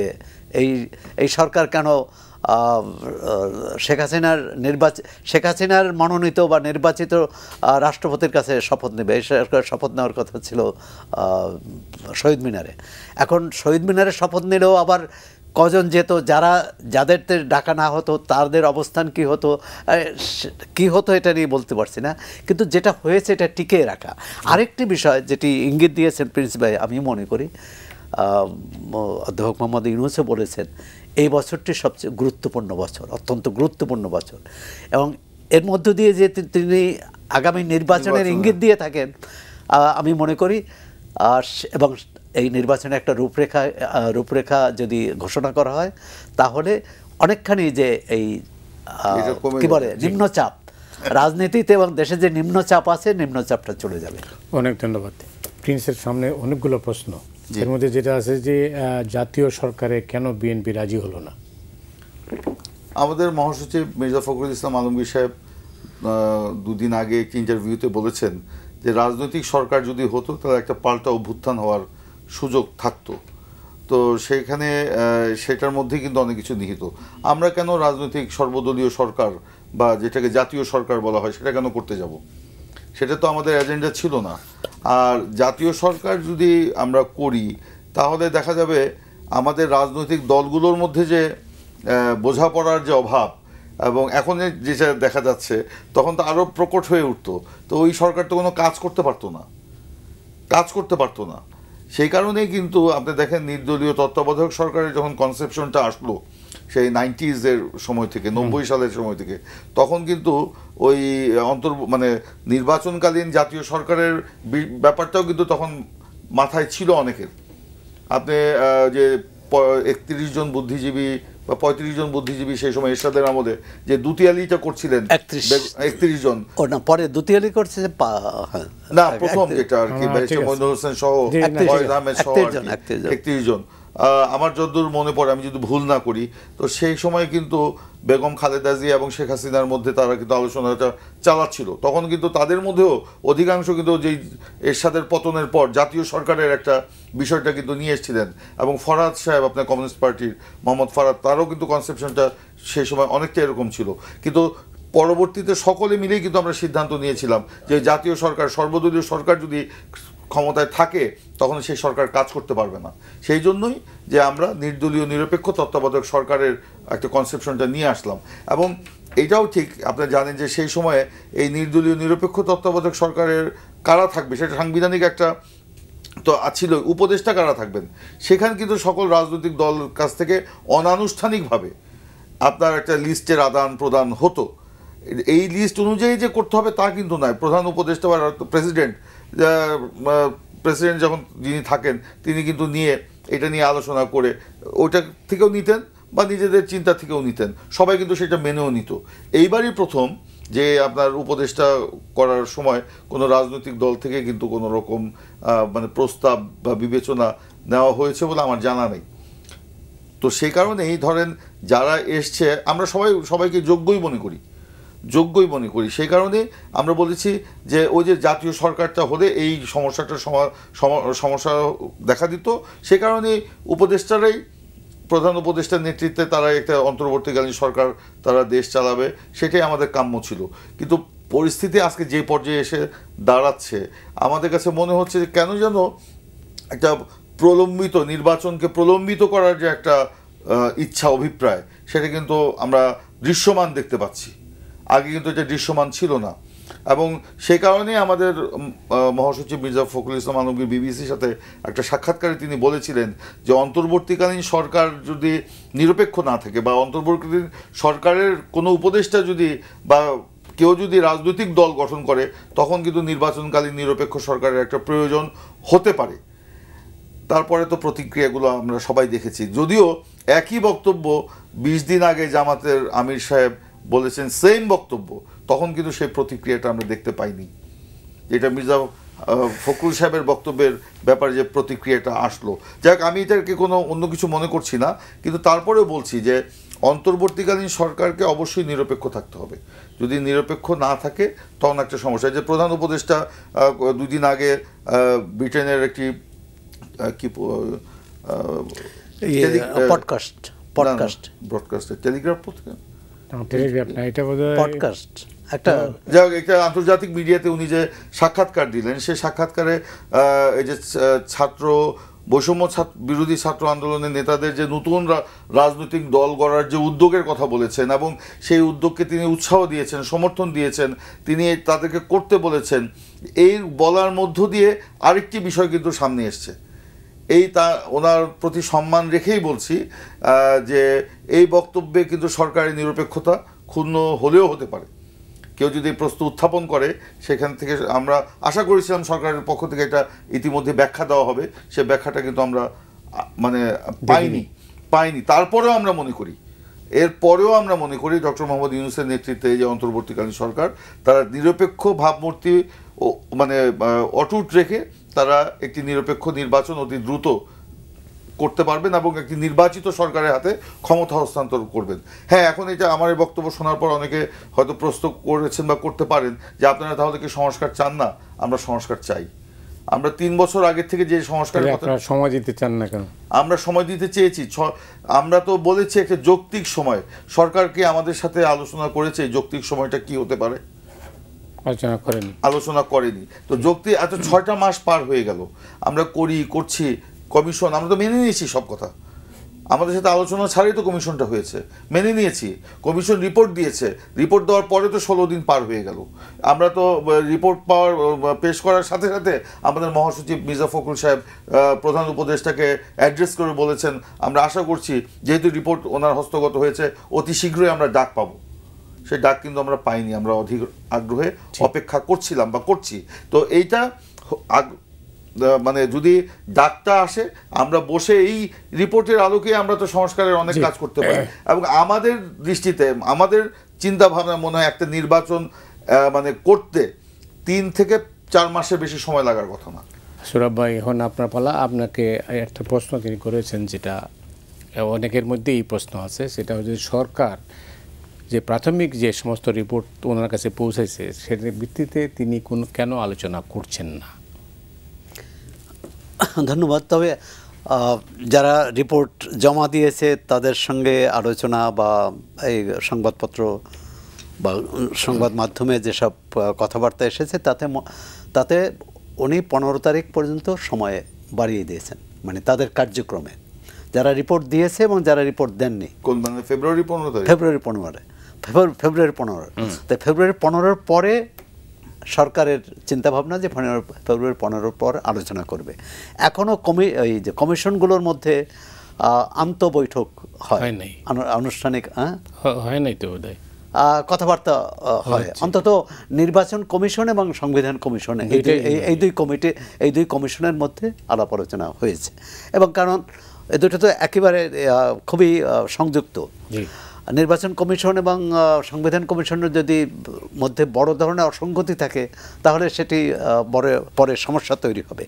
এই সরকার কেন শেখ হাসিনার মনোনীত বা নির্বাচিত রাষ্ট্রপতির কাছে শপথ নেবে। এই সরকার শপথ নেওয়ার কথা ছিল শহীদ মিনারে। এখন শহীদ মিনারে শপথ নিলেও আবার কজন যেত, যাদের ডাকা না হতো তাদের অবস্থান কি হতো এটা নিয়ে বলতে পারছি না। কিন্তু যেটা হয়েছে এটা টিকিয়ে রাখা। আরেকটি বিষয় যেটি ইঙ্গিত দিয়েছেন প্রিন্স ভাই, আমি মনে করি অধ্যাপক মোহাম্মদ ইউনূসও বলেছেন, এই বছরটি সবচেয়ে গুরুত্বপূর্ণ বছর, অত্যন্ত গুরুত্বপূর্ণ বছর। এবং এর মধ্য দিয়ে যে তিনি আগামী নির্বাচনের ইঙ্গিত দিয়ে থাকেন, আমি মনে করি, এবং এই নির্বাচনে একটা রূপরেখা যদি ঘোষণা করা হয়, তাহলে অনেকখানি যে এই কি বলে নিম্নচাপ রাজনীতিতে এবং দেশে যে নিম্নচাপ আছে, নিম্নচাপটা চলে যাবে। অনেক ধন্যবাদ। প্রিন্সের সামনে অনেকগুলো প্রশ্ন, এর মধ্যে যেটা আছে যে জাতীয় সরকারে কেন বিএনপি রাজি হলো না? আমাদের মহাসচিব মির্জা ফখরুল ইসলাম আলমগীর সাহেব 2 দিন আগে একটি ইন্টারভিউতে বলেছেন যে রাজনৈতিক সরকার যদি হতো তাহলে একটা পাল্টা অভ্যুত্থান হওয়ার সুযোগ থাকতো। তো সেইখানে সেটার মধ্যে কিন্তু অনেক কিছু নিহিত। আমরা কেন রাজনৈতিক সর্বদলীয় সরকার বা যেটাকে জাতীয় সরকার বলা হয় সেটা কেন করতে যাব? সেটা তো আমাদের এজেন্ডা ছিল না। আর জাতীয় সরকার যদি আমরা করি তাহলে দেখা যাবে আমাদের রাজনৈতিক দলগুলোর মধ্যে যে বোঝাপড়ার যে অভাব, এবং এখন যেটা দেখা যাচ্ছে তখন তো আরও প্রকট হয়ে উঠতো। তো ওই সরকার তো কোনো কাজ করতে পারতো না। সেই কারণেই কিন্তু আপনি দেখেন নির্দলীয় তত্ত্বাবধায়ক সরকারের যখন কনসেপশনটা আসলো সেই 90s সময় থেকে, 90 সালের সময় থেকে, তখন কিন্তু ওই নির্বাচনকালীন জাতীয় সরকারের ব্যাপারটাও কিন্তু তখন মাথায় ছিল অনেকের। আপনি যে 31 জন বুদ্ধিজীবী বা 35 জন বুদ্ধিজীবী সেই সময় এরশাদের আমলে যে দুতিয়ালিটা করছিলেন 31 জন, ও না পরে দুতিয়ালি করছে যে না প্রথম যেটা আর কি ব্যারিস্টার মইনুল হোসেন সহ ফয়েজ আহমেদ সহ 31 জন আমার যতদূর মনে পড়ে, আমি যদি ভুল না করি, তো সেই সময় কিন্তু বেগম খালেদা জিয়া এবং শেখ হাসিনার মধ্যে তারা কিন্তু আলোচনাটা চালাচ্ছিল। তখন কিন্তু তাদের মধ্যেও অধিকাংশ কিন্তু যেই এরশাদের পতনের পর জাতীয় সরকারের একটা বিষয়টা কিন্তু নিয়ে এসেছিলেন, এবং ফরহাদ সাহেব আপনার কমিউনিস্ট পার্টির মোহাম্মদ ফরহাদ, তারও কিন্তু কনসেপশনটা সেই সময় অনেকটা এরকম ছিল। কিন্তু পরবর্তীতে সকলে মিলেই কিন্তু আমরা সিদ্ধান্ত নিয়েছিলাম যে জাতীয় সরকার, সর্বদলীয় সরকার যদি ক্ষমতায় থাকে তখন সেই সরকার কাজ করতে পারবে না। সেই জন্যই যে আমরা নির্দলীয় নিরপেক্ষ তত্ত্বাবধায়ক সরকারের একটা কনসেপশনটা নিয়ে আসলাম। এবং এটাও ঠিক, আপনারা জানেন যে সেই সময়ে এই নির্দলীয় নিরপেক্ষ তত্ত্বাবধায়ক সরকারের কারা থাকবে সেটা সাংবিধানিক একটা তো ছিল, উপদেষ্টা কারা থাকবেন সেখানে কিন্তু সকল রাজনৈতিক দল কাছ থেকে অনানুষ্ঠানিকভাবে আপনার একটা লিস্টের আদান প্রদান হতো। এই লিস্ট অনুযায়ী যে করতে হবে তা কিন্তু নয়। প্রধান উপদেষ্টা বা প্রেসিডেন্ট যখন যিনি থাকেন তিনি কিন্তু নিয়ে এটা নিয়ে আলোচনা করে ওইটা থেকেও নিতেন বা নিজেদের চিন্তা থেকেও নিতেন, সবাই কিন্তু সেটা মেনেও নিত। এইবারই প্রথম যে আপনার উপদেষ্টা করার সময় কোনো রাজনৈতিক দল থেকে কিন্তু কোনো রকম মানে প্রস্তাব বা বিবেচনা নেওয়া হয়েছে বলে আমার জানা নেই। তো সেই কারণেই ধরেন যারা এসছে আমরা সবাইকে যোগ্যই মনে করি। সেই কারণে আমরা বলেছি যে ওই যে জাতীয় সরকারটা হলে এই সমস্যা দেখা দিত, সে কারণে উপদেষ্টারাই, প্রধান উপদেষ্টার নেতৃত্বে তারা একটা অন্তর্বর্তীকালীন সরকার তারা দেশ চালাবে, সেটাই আমাদের কাম্য ছিল। কিন্তু পরিস্থিতি আজকে যে পর্যায়ে এসে দাঁড়াচ্ছে আমাদের কাছে মনে হচ্ছে যে কেন যেন একটা নির্বাচনকে প্রলম্বিত করার যে একটা ইচ্ছা, অভিপ্রায়, সেটা কিন্তু আমরা দৃশ্যমান দেখতে পাচ্ছি। আগে কিন্তু এটা দৃশ্যমান ছিল না। এবং সেই কারণে আমাদের মহাসচিব মির্জা ফখরুল ইসলাম আলমগীর বিবিসির সাথে একটা সাক্ষাৎকারে তিনি বলেছিলেন যে অন্তর্বর্তীকালীন সরকার যদি নিরপেক্ষ না থাকে বা অন্তর্বর্তীকালীন সরকারের কোনো উপদেষ্টা যদি বা কেউ যদি রাজনৈতিক দল গঠন করে তখন কিন্তু নির্বাচনকালীন নিরপেক্ষ সরকারের একটা প্রয়োজন হতে পারে। তারপরে তো প্রতিক্রিয়াগুলো আমরা সবাই দেখেছি, যদিও একই বক্তব্য 20 দিন আগে জামাতের আমির সাহেব বলেছেন, সেম বক্তব্য, তখন কিন্তু সেই প্রতিক্রিয়াটা আমরা দেখতে পাইনি। যেটা মির্জা ফখরুল সাহেবের বক্তব্যের ব্যাপারে যে প্রতিক্রিয়াটা আসলো, যাক আমি এটাকে কোনো অন্য কিছু মনে করছি না, কিন্তু তারপরেও বলছি যে অন্তর্বর্তীকালীন সরকারকে অবশ্যই নিরপেক্ষ থাকতে হবে। যদি নিরপেক্ষ না থাকে তখন একটা সমস্যা। যে প্রধান উপদেষ্টা 2 দিন আগে ব্রিটেনের একটি কি টেলিগ্রাফ একটা আন্তর্জাতিক মিডিয়াতে উনি যে সাক্ষাৎকার দিলেন, সেই সাক্ষাৎকারে এই যে বৈষম্য বিরোধী ছাত্র আন্দোলনের নেতাদের যে নতুন রাজনৈতিক দল গড়ার যে উদ্যোগের কথা বলেছেন এবং সেই উদ্যোগকে তিনি উৎসাহ দিয়েছেন, সমর্থন দিয়েছেন, তিনি তাদেরকে করতে বলেছেন। এই বলার মধ্য দিয়ে আরেকটি বিষয় কিন্তু সামনে এসছে। ওনার প্রতি সম্মান রেখেই বলছি যে এই বক্তব্যে কিন্তু সরকারের নিরপেক্ষতা ক্ষুণ্ণ হলেও হতে পারে। কেউ যদি প্রশ্ন উত্থাপন করে সেখান থেকে আমরা আশা করেছিলাম সরকারের পক্ষ থেকে একটা ইতিমধ্যে ব্যাখ্যা দেওয়া হবে, সে ব্যাখ্যাটা কিন্তু আমরা মানে পাইনি। তারপরেও আমরা মনে করি ডক্টর মোহাম্মদ ইউনূসের নেতৃত্বে এই যে অন্তর্বর্তীকালীন সরকার, তারা নিরপেক্ষ ভাবমূর্তি মানে অটুট রেখে তারা একটি নিরপেক্ষ নির্বাচন অতি দ্রুত করতে পারবেন এবং একটি নির্বাচিত সরকারের হাতে ক্ষমতা হস্তান্তর করবেন। হ্যাঁ, এখন এটা আমার এই বক্তব্য শোনার পর অনেকে হয়তো প্রশ্ন করেছেন বা করতে পারেন যে আপনারা তাহলে কি সংস্কার চান না? আমরা সংস্কার চাই। আমরা 3 বছর আগের থেকে যে সংস্কারের কথা সময় দিতে চান না কেন? আমরা সময় দিতে চেয়েছি। আমরা তো বলেছি একটা যৌক্তিক সময়। সরকারকে আমাদের সাথে আলোচনা করেছে এই যৌক্তিক সময়টা কি হতে পারে, আলোচনা করেনি। তো যৌক্তিক 6টা মাস পার হয়ে গেল, আমরা করছি কমিশন, আমরা তো মেনে নিয়েছি সব কথা, আমাদের সাথে আলোচনা ছাড়াই তো কমিশনটা হয়েছে, মেনে নিয়েছি। কমিশন রিপোর্ট দিয়েছে, রিপোর্ট দেওয়ার পরে তো 16 দিন পার হয়ে গেল। আমরা তো রিপোর্ট পেশ করার সাথে সাথে আমাদের মহাসচিব মির্জা ফখরুল সাহেব প্রধান উপদেষ্টাকে অ্যাড্রেস করে বলেছেন আমরা আশা করছি যেহেতু রিপোর্ট ওনার হস্তগত হয়েছে অতি শীঘ্রই আমরা ডাক পাবো। সেই ডাক কিন্তু আমরা পাইনি, আমরা অধীর আগ্রহে অপেক্ষা করছিলাম বা করছি। তো এইটা মানে যদি ডাকটা আসে আমরা বসে এই রিপোর্টের আলোকে আমরা তো সংস্কারের অনেক কাজ করতে পারি, এবং আমাদের দৃষ্টিতে আমাদের চিন্তা ভাবনা মনে হয় একটা নির্বাচন মানে করতে 3 থেকে 4 মাসের বেশি সময় লাগার কথা না। সৌরভ ভাই, এখন আপনার পালা। আপনাকে একটা প্রশ্ন তিনি করেছেন, যেটা অনেকের মধ্যে এই প্রশ্ন আছে, সেটা হচ্ছে সরকার যে প্রাথমিক যে সমস্ত রিপোর্ট ওনার কাছে পৌঁছেছে সেটার ভিত্তিতে তিনি কেন আলোচনা করছেন না? ধন্যবাদ। তবে যারা রিপোর্ট জমা দিয়েছে তাদের সঙ্গে আলোচনা বা এই সংবাদপত্র বা সংবাদ মাধ্যমে যেসব কথাবার্তা এসেছে তাতে উনি 15 তারিখ পর্যন্ত সময় বাড়িয়ে দিয়েছেন, মানে তাদের কার্যক্রমে যারা রিপোর্ট দিয়েছে এবং যারা রিপোর্ট দেননি। কোন মানে ফেব্রুয়ারি 15 তারিখ? ফেব্রুয়ারি 15। তাই ফেব্রুয়ারি 15 পরে সরকারের চিন্তাভাবনা যে ফেব্রুয়ারি 15 পর আলোচনা করবে। এখনও এই যে কমিশনগুলোর মধ্যে আন্ত বৈঠক হয় নাই, আনুষ্ঠানিক হয় নাই তো বোধহয় কথাবার্তা হয়। অন্তত নির্বাচন কমিশন এবং সংবিধান কমিশনে এই দুই কমিশনের মধ্যে আলাপ আলোচনা হয়েছে, এবং কারণ এই দুটো তো একেবারে খুবই সংযুক্ত। নির্বাচন কমিশন এবং সংবিধান কমিশনের যদি মধ্যে বড় ধরনের অসঙ্গতি থাকে তাহলে সেটি পরে সমস্যা তৈরি হবে।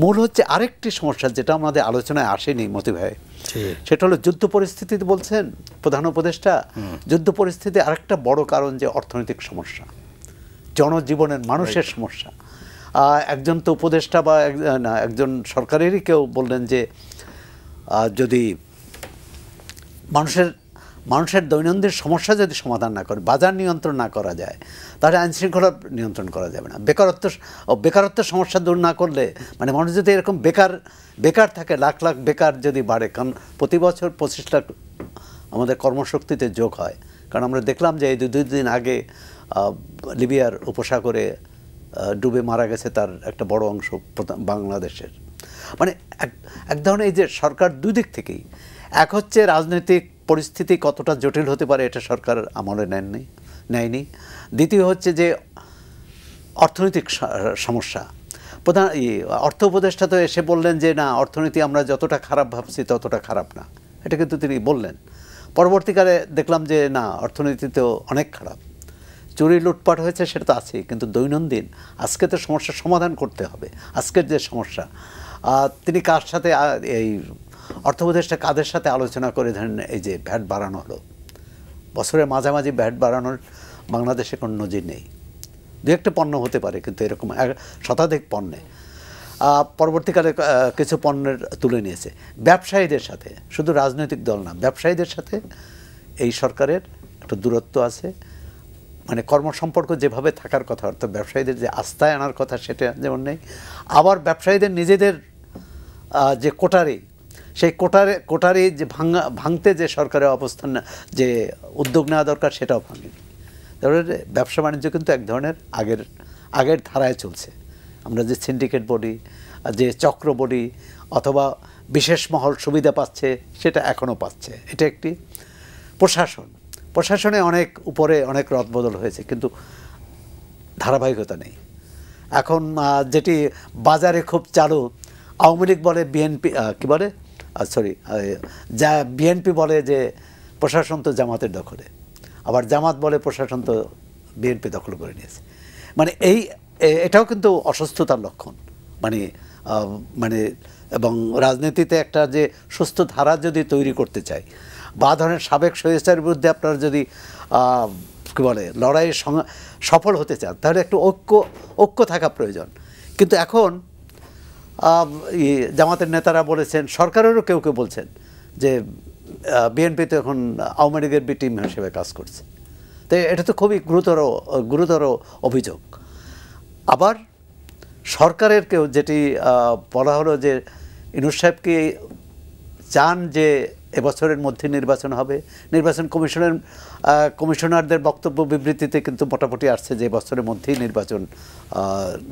মূল হচ্ছে আরেকটি সমস্যা যেটা আমাদের আলোচনায় আসেনি মতি ভাই, সেটা হলো যুদ্ধ পরিস্থিতি। বলছেন প্রধান উপদেষ্টা, যুদ্ধ পরিস্থিতি আরেকটা বড় কারণ যে অর্থনৈতিক সমস্যা, জনজীবনের মানুষের সমস্যা। একজন তো উপদেষ্টা বা একজন সরকারেরই কেউ বললেন যে যদি মানুষের দৈনন্দিন সমস্যা যদি সমাধান না করে, বাজার নিয়ন্ত্রণ না করা যায়, তাহলে আইনশৃঙ্খলা নিয়ন্ত্রণ করা যাবে না। বেকারত্ব সমস্যা দূর না করলে, মানে মানুষ যদি এরকম বেকার থাকে, লাখ লাখ বেকার যদি বাড়ে, কারণ প্রতি বছর 25 লাখ আমাদের কর্মশক্তিতে যোগ হয়। কারণ আমরা দেখলাম যে এই 2 দিন আগে লিবিয়ার উপসাগরে ডুবে মারা গেছে তার একটা বড় অংশ বাংলাদেশের। মানে এক ধরনের এই যে সরকার দুই দিক থেকেই, এক হচ্ছে রাজনৈতিক পরিস্থিতি কতটা জটিল হতে পারে এটা সরকার আমলে নেয়নি। দ্বিতীয় হচ্ছে যে অর্থনৈতিক সমস্যা। প্রধান অর্থ উপদেষ্টা তো এসে বললেন যে না, অর্থনীতি আমরা যতটা খারাপ ভাবছি ততটা খারাপ না, এটা কিন্তু তিনি বললেন। পরবর্তীকালে দেখলাম যে না, অর্থনীতি তো অনেক খারাপ, চুরি লুটপাট হয়েছে সেটা তো আছেই, কিন্তু দৈনন্দিন আজকে তো সমস্যার সমাধান করতে হবে। আজকের যে সমস্যা, তিনি কার সাথে এই অর্থ উপদেষ্টা কাদের সাথে আলোচনা করে ধরেন এই যে ভ্যাট বাড়ানো হলো, বছরের মাঝামাঝি ভ্যাট বাড়ানোর বাংলাদেশে কোনো নজির নেই। দু একটা পণ্য হতে পারে, কিন্তু এরকম শতাধিক পণ্যে পরবর্তীকালে কিছু পণ্যের তুলে নিয়েছে। ব্যবসায়ীদের সাথে, শুধু রাজনৈতিক দল না, ব্যবসায়ীদের সাথে এই সরকারের একটা দূরত্ব আছে। মানে কর্মসম্পর্ক যেভাবে থাকার কথা, অর্থাৎ ব্যবসায়ীদের যে আস্থায় আনার কথা সেটা যেমন নেই। আবার ব্যবসায়ীদের নিজেদের যে কোটারি, সেই কোটারি যে ভাঙতে যে সরকারের অবস্থান, যে উদ্যোগ নেওয়া দরকার সেটাও ভাঙেনি। তারপরে ব্যবসা বাণিজ্য কিন্তু এক ধরনের আগের ধারায় চলছে। আমরা যে সিন্ডিকেট বলি, যে চক্র বলি, অথবা বিশেষ মহল সুবিধা পাচ্ছে, সেটা এখনও পাচ্ছে। এটা একটি প্রশাসনে অনেক উপরে অনেক রদবদল হয়েছে, কিন্তু ধারাবাহিকতা নেই। এখন যেটি বাজারে খুব চালু, আওয়ামী লীগ বলে বিএনপি কী বলে বিএনপি বলে যে প্রশাসন তো জামাতের দখলে, আবার জামাত বলে প্রশাসন তো বিএনপি দখল করে নিয়েছে। মানে এটাও কিন্তু অসুস্থতার লক্ষণ। মানে এবং রাজনীতিতে একটা যে সুস্থ ধারা যদি তৈরি করতে চাই, বা ধরনের সাবেক স্বৈরাচারের বিরুদ্ধে আপনারা যদি কী বলে লড়াইয়ে সফল হতে চান, তাহলে একটু ঐক্য থাকা প্রয়োজন। কিন্তু এখন জামাতের নেতারা বলেছেন, সরকারেরও কেউ বলছেন যে বিএনপি তো এখন আওয়ামী লীগের বি টিম হিসেবে কাজ করছে। তো এটা তো খুবই গুরুতর অভিযোগ। আবার সরকারের কেউ যেটি বলা হলো যে ইউনূস সাহেবকে চান যে এবছরের মধ্যে নির্বাচন হবে। নির্বাচন কমিশনারদের বক্তব্য বিবৃতিতে কিন্তু মোটামুটি আসছে যে বছরের মধ্যেই নির্বাচন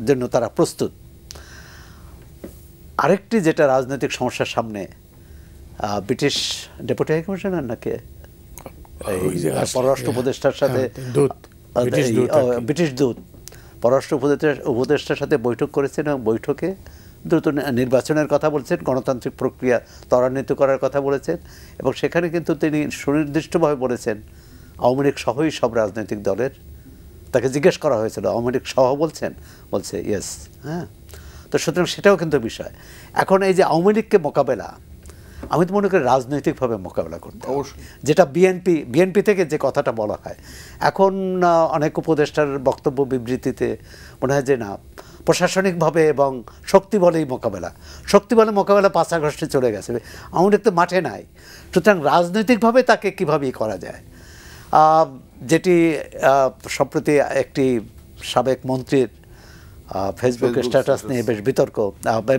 জন্য তারা প্রস্তুত। আরেকটি যেটা রাজনৈতিক সমস্যার সামনে, ব্রিটিশ ডেপুটি হাই কমিশনার নাকি পররাষ্ট্র উপদেষ্টার সাথে ব্রিটিশ দূত পররাষ্ট্র উপদেষ্টার সাথে বৈঠক করেছেন, এবং বৈঠকে দ্রুত নির্বাচনের কথা বলছেন, গণতান্ত্রিক প্রক্রিয়া ত্বরান্বিত করার কথা বলেছেন, এবং সেখানে কিন্তু তিনি সুনির্দিষ্টভাবে বলেছেন আওয়ামী লীগ সহই সব রাজনৈতিক দলের, তাকে জিজ্ঞেস করা হয়েছিল আওয়ামী লীগ সহ বলছেন, বলছে ইয়েস। হ্যাঁ, তো সুতরাং সেটাও কিন্তু বিষয়। এখন এই যে আওয়ামী লীগকে মোকাবেলা, আমি তো মনে করি রাজনৈতিকভাবে মোকাবেলা করতে হবে। অবশ্যই। যেটা বিএনপি থেকে যে কথাটা বলা হয় এখন, অনেক উপদেষ্টার বক্তব্য বিবৃতিতে মনে হয় যে না, প্রশাসনিকভাবে এবং শক্তি বলেই মোকাবেলা, শক্তি বলে মোকাবেলা 5 আগস্টে চলে গেছে, আওয়ামী লীগ তো মাঠে নাই। সুতরাং রাজনৈতিকভাবে তাকে কীভাবেই করা যায়, যেটি সম্প্রতি একটি সাবেক মন্ত্রীর ফেসবুক স্ট্যাটাস নিয়ে বেশ বিতর্ক,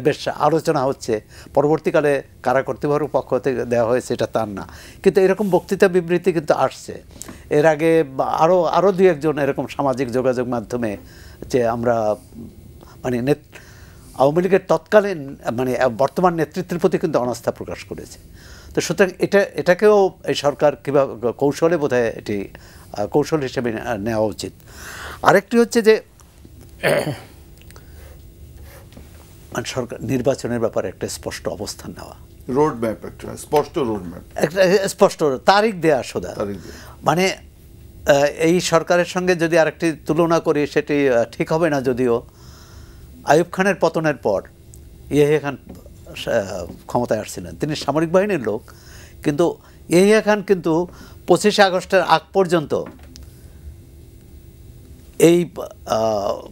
বেশ আলোচনা হচ্ছে। পরবর্তীকালে কারা কর্তৃপক্ষের পক্ষ থেকে দেওয়া হয়েছে এটা তার না, কিন্তু এরকম বক্তৃতা বিবৃতি কিন্তু আসছে। এর আগে আরও 2-1 এরকম সামাজিক যোগাযোগ মাধ্যমে যে আমরা মানে আওয়ামী লীগের তৎকালীন মানে বর্তমান নেতৃত্বের প্রতি কিন্তু অনাস্থা প্রকাশ করেছে। তো সুতরাং এটাকেও এই সরকার কীভাবে কৌশলে বোধহয় এটি কৌশল হিসেবে নেওয়া উচিত। আরেকটি হচ্ছে যে মানে সরকার নির্বাচনের ব্যাপারে একটা স্পষ্ট অবস্থান নেওয়া, রোড ম্যাপ, একটা স্পষ্ট রোড ম্যাপ, একটা স্পষ্ট তারিখ দেয়া সোজা। মানে এই সরকারের সঙ্গে যদি আরেকটি তুলনা করি সেটি ঠিক হবে না, যদিও আইয়ুব খানের পতনের পর ইয়াহিয়া খান ক্ষমতায় আসছিলেন, তিনি সামরিক বাহিনীর লোক, কিন্তু ইয়াহিয়া খান কিন্তু 25 আগস্টের আগ পর্যন্ত এই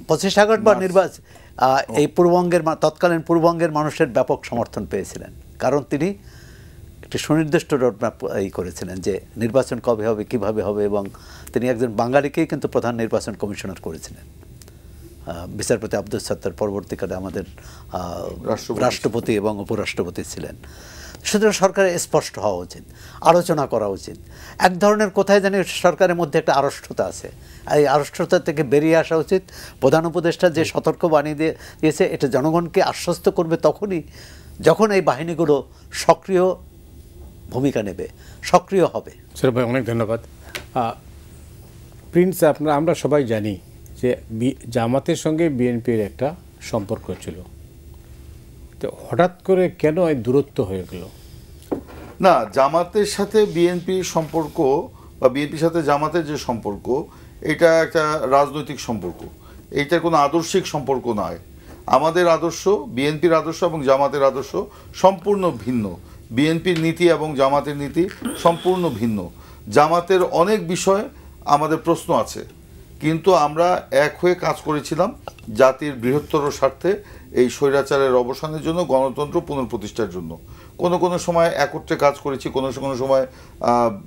25 আগস্ট বা নির্বাচন এই পূর্ববঙ্গের তৎকালীন পূর্ববঙ্গের মানুষের ব্যাপক সমর্থন পেয়েছিলেন, কারণ তিনি একটি সুনির্দিষ্ট রোডম্যাপ করেছিলেন যে নির্বাচন কবে হবে, কিভাবে হবে, এবং তিনি একজন বাঙালিকেই কিন্তু প্রধান নির্বাচন কমিশনার করেছিলেন। বিচারপতি আব্দুল সত্তার পরবর্তীকালে আমাদের রাষ্ট্রপতি এবং উপরাষ্ট্রপতি ছিলেন। সুতরাং সরকারের স্পষ্ট হওয়া উচিত, আলোচনা করা উচিত। এক ধরনের কোথায় জানি সরকারের মধ্যে একটা আড়ষ্টতা আছে, এই আড়ষ্টতা থেকে বেরিয়ে আসা উচিত। প্রধান উপদেষ্টা যে সতর্কবাণী দিয়েছে এটা জনগণকে আশ্বস্ত করবে তখনই যখন এই বাহিনীগুলো সক্রিয় ভূমিকা নেবে, সক্রিয় হবে। স্যার ভাই অনেক ধন্যবাদ। প্রিন্স, আমরা সবাই জানি যে জামাতের সঙ্গে বিএনপির একটা সম্পর্ক ছিল, তো হঠাৎ করে কেন এই দূরত্ব হয়ে গেল? না, জামাতের সাথে বিএনপির সম্পর্ক বা বিএনপির সাথে জামাতের যে সম্পর্ক, এটা একটা রাজনৈতিক সম্পর্ক, এইটার কোনো আদর্শিক সম্পর্ক নয়। আমাদের আদর্শ, বিএনপির আদর্শ এবং জামাতের আদর্শ সম্পূর্ণ ভিন্ন। বিএনপির নীতি এবং জামাতের নীতি সম্পূর্ণ ভিন্ন। জামাতের অনেক বিষয় আমাদের প্রশ্ন আছে, কিন্তু আমরা এক হয়ে কাজ করেছিলাম জাতির বৃহত্তর স্বার্থে, এই স্বৈরাচারের অবসানের জন্য, গণতন্ত্র পুনঃপ্রতিষ্ঠার জন্য। কোনো সময় একত্রে কাজ করেছি, কোনো সময়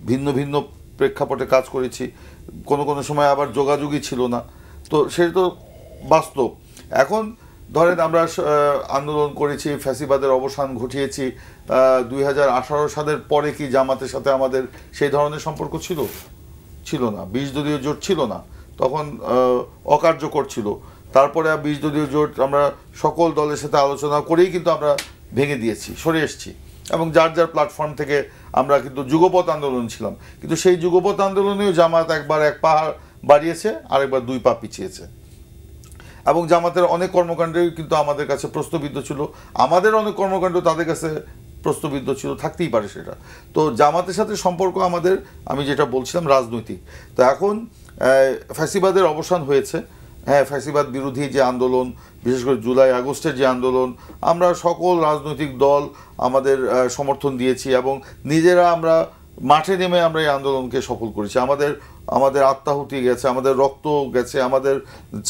ভিন্ন ভিন্ন প্রেক্ষাপটে কাজ করেছি, কোনো সময় আবার যোগাযোগই ছিল না। তো সেটা তো বাস্তব। এখন ধরেন আমরা আন্দোলন করেছি, ফ্যাসিবাদের অবসান ঘটিয়েছি, 2018 সালের পরে কি জামাতের সাথে আমাদের সেই ধরনের সম্পর্ক ছিল না। 20 দলীয় জোট ছিল না, তখন অকার্যকর ছিল। তারপরে 20 দলীয় জোট আমরা সকল দলের সাথে আলোচনা করেই কিন্তু আমরা ভেঙে দিয়েছি, সরে এসেছি, এবং যার যার প্ল্যাটফর্ম থেকে আমরা কিন্তু যুগপৎ আন্দোলন ছিলাম। কিন্তু সেই যুগপৎ আন্দোলনেও জামাত একবার 1 পা বাড়িয়েছে, আরেকবার 2 পা পিছিয়েছে। এবং জামাতের অনেক কর্মকাণ্ডে কিন্তু আমাদের কাছে প্রশ্নবিদ্ধ ছিল, আমাদের অনেক কর্মকাণ্ড তাদের কাছে প্রশ্নবিদ্ধ ছিল, থাকতেই পারে সেটা। তো জামাতের সাথে সম্পর্ক আমাদের, আমি যেটা বলছিলাম, রাজনৈতিক। তো এখন ফ্যাসিবাদের অবসান হয়েছে, হ্যাঁ, ফ্যাসিবাদ বিরোধী যে আন্দোলন, বিশেষ করে জুলাই আগস্টের যে আন্দোলন, আমরা সকল রাজনৈতিক দল আমাদের সমর্থন দিয়েছি, এবং নিজেরা আমরা মাঠে নেমে আমরা এই আন্দোলনকে সফল করেছি। আমাদের আত্মাহুতি গেছে, আমাদের রক্ত গেছে, আমাদের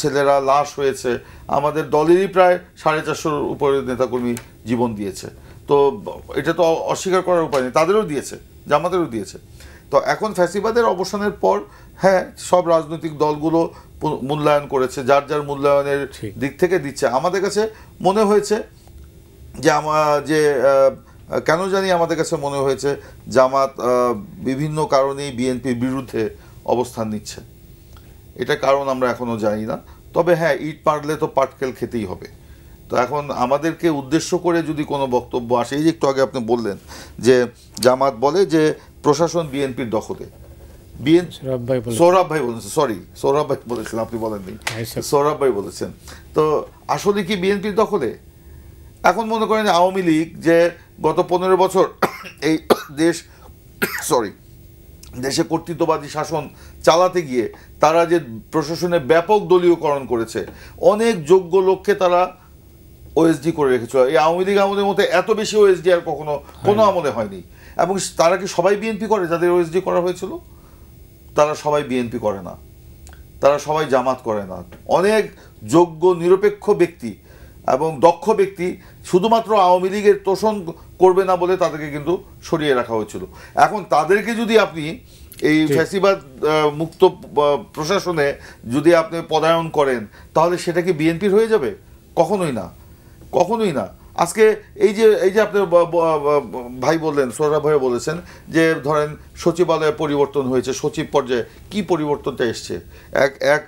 ছেলেরা লাশ হয়েছে, আমাদের দলেরই প্রায় 450-র উপরে নেতাকর্মী জীবন দিয়েছে। তো এটা তো অস্বীকার করার উপায় নেই, তাদেরও দিয়েছে, জামাতেরও দিয়েছে। তো এখন ফ্যাসিবাদের অবসানের পর হ্যাঁ, সব রাজনৈতিক দলগুলো মূল্যায়ন করেছে, যার যার মূল্যায়নের দিক থেকে দিচ্ছে। আমাদের কাছে মনে হয়েছে যে কেন জানি আমাদের কাছে মনে হয়েছে জামাত বিভিন্ন কারণেই বিএনপির বিরুদ্ধে অবস্থান নিচ্ছে। এটা কারণ আমরা এখনো জানি না, তবে হ্যাঁ, ইট পারলে তো পাটকেল খেতেই হবে। তো এখন আমাদেরকে উদ্দেশ্য করে যদি কোনো বক্তব্য আসে, এই যে একটু আগে আপনি বললেন যে জামাত বলে যে প্রশাসন বিএনপির দখলে, সৌরভ ভাই বলেছেন, সরি সৌরভ ভাই বলেছেন, আপনি বলেননি, সৌরভ ভাই বলেছেন। তো আসলে কি বিএনপির দখলে? এখন মনে করেন আওয়ামী লীগ যে গত 15 বছর এই দেশে কর্তৃত্ববাদী শাসন চালাতে গিয়ে তারা যে প্রশাসনে ব্যাপক দলীয়করণ করেছে, অনেক যোগ্য লোককে তারা ওএসডি করে রেখেছিল। এই আওয়ামী লীগ আমলের মধ্যে এত বেশি ওএসডি আর কোনো আমলে হয়নি। এবং তারা কি সবাই বিএনপি করে যাদের ওএসডি করা হয়েছিল? তারা সবাই বিএনপি করে না, তারা সবাই জামাত করে না। অনেক যোগ্য নিরপেক্ষ ব্যক্তি এবং দক্ষ ব্যক্তি শুধুমাত্র আওয়ামী লীগের তোষণ করবে না বলে তাদেরকে কিন্তু সরিয়ে রাখা হয়েছিল। এখন তাদেরকে যদি আপনি এই ফ্যাসিবাদ মুক্ত প্রশাসনে যদি আপনি পদায়ন করেন, তাহলে সেটা কি বিএনপির হয়ে যাবে? কখনোই না, কখনোই না। আজকে এই যে আপনার ভাই বললেন, সোহরাব ভাই বলেছেন যে ধরেন সচিবালয়ে পরিবর্তন হয়েছে, সচিব পর্যায়ে কি পরিবর্তনটা এসছে? এক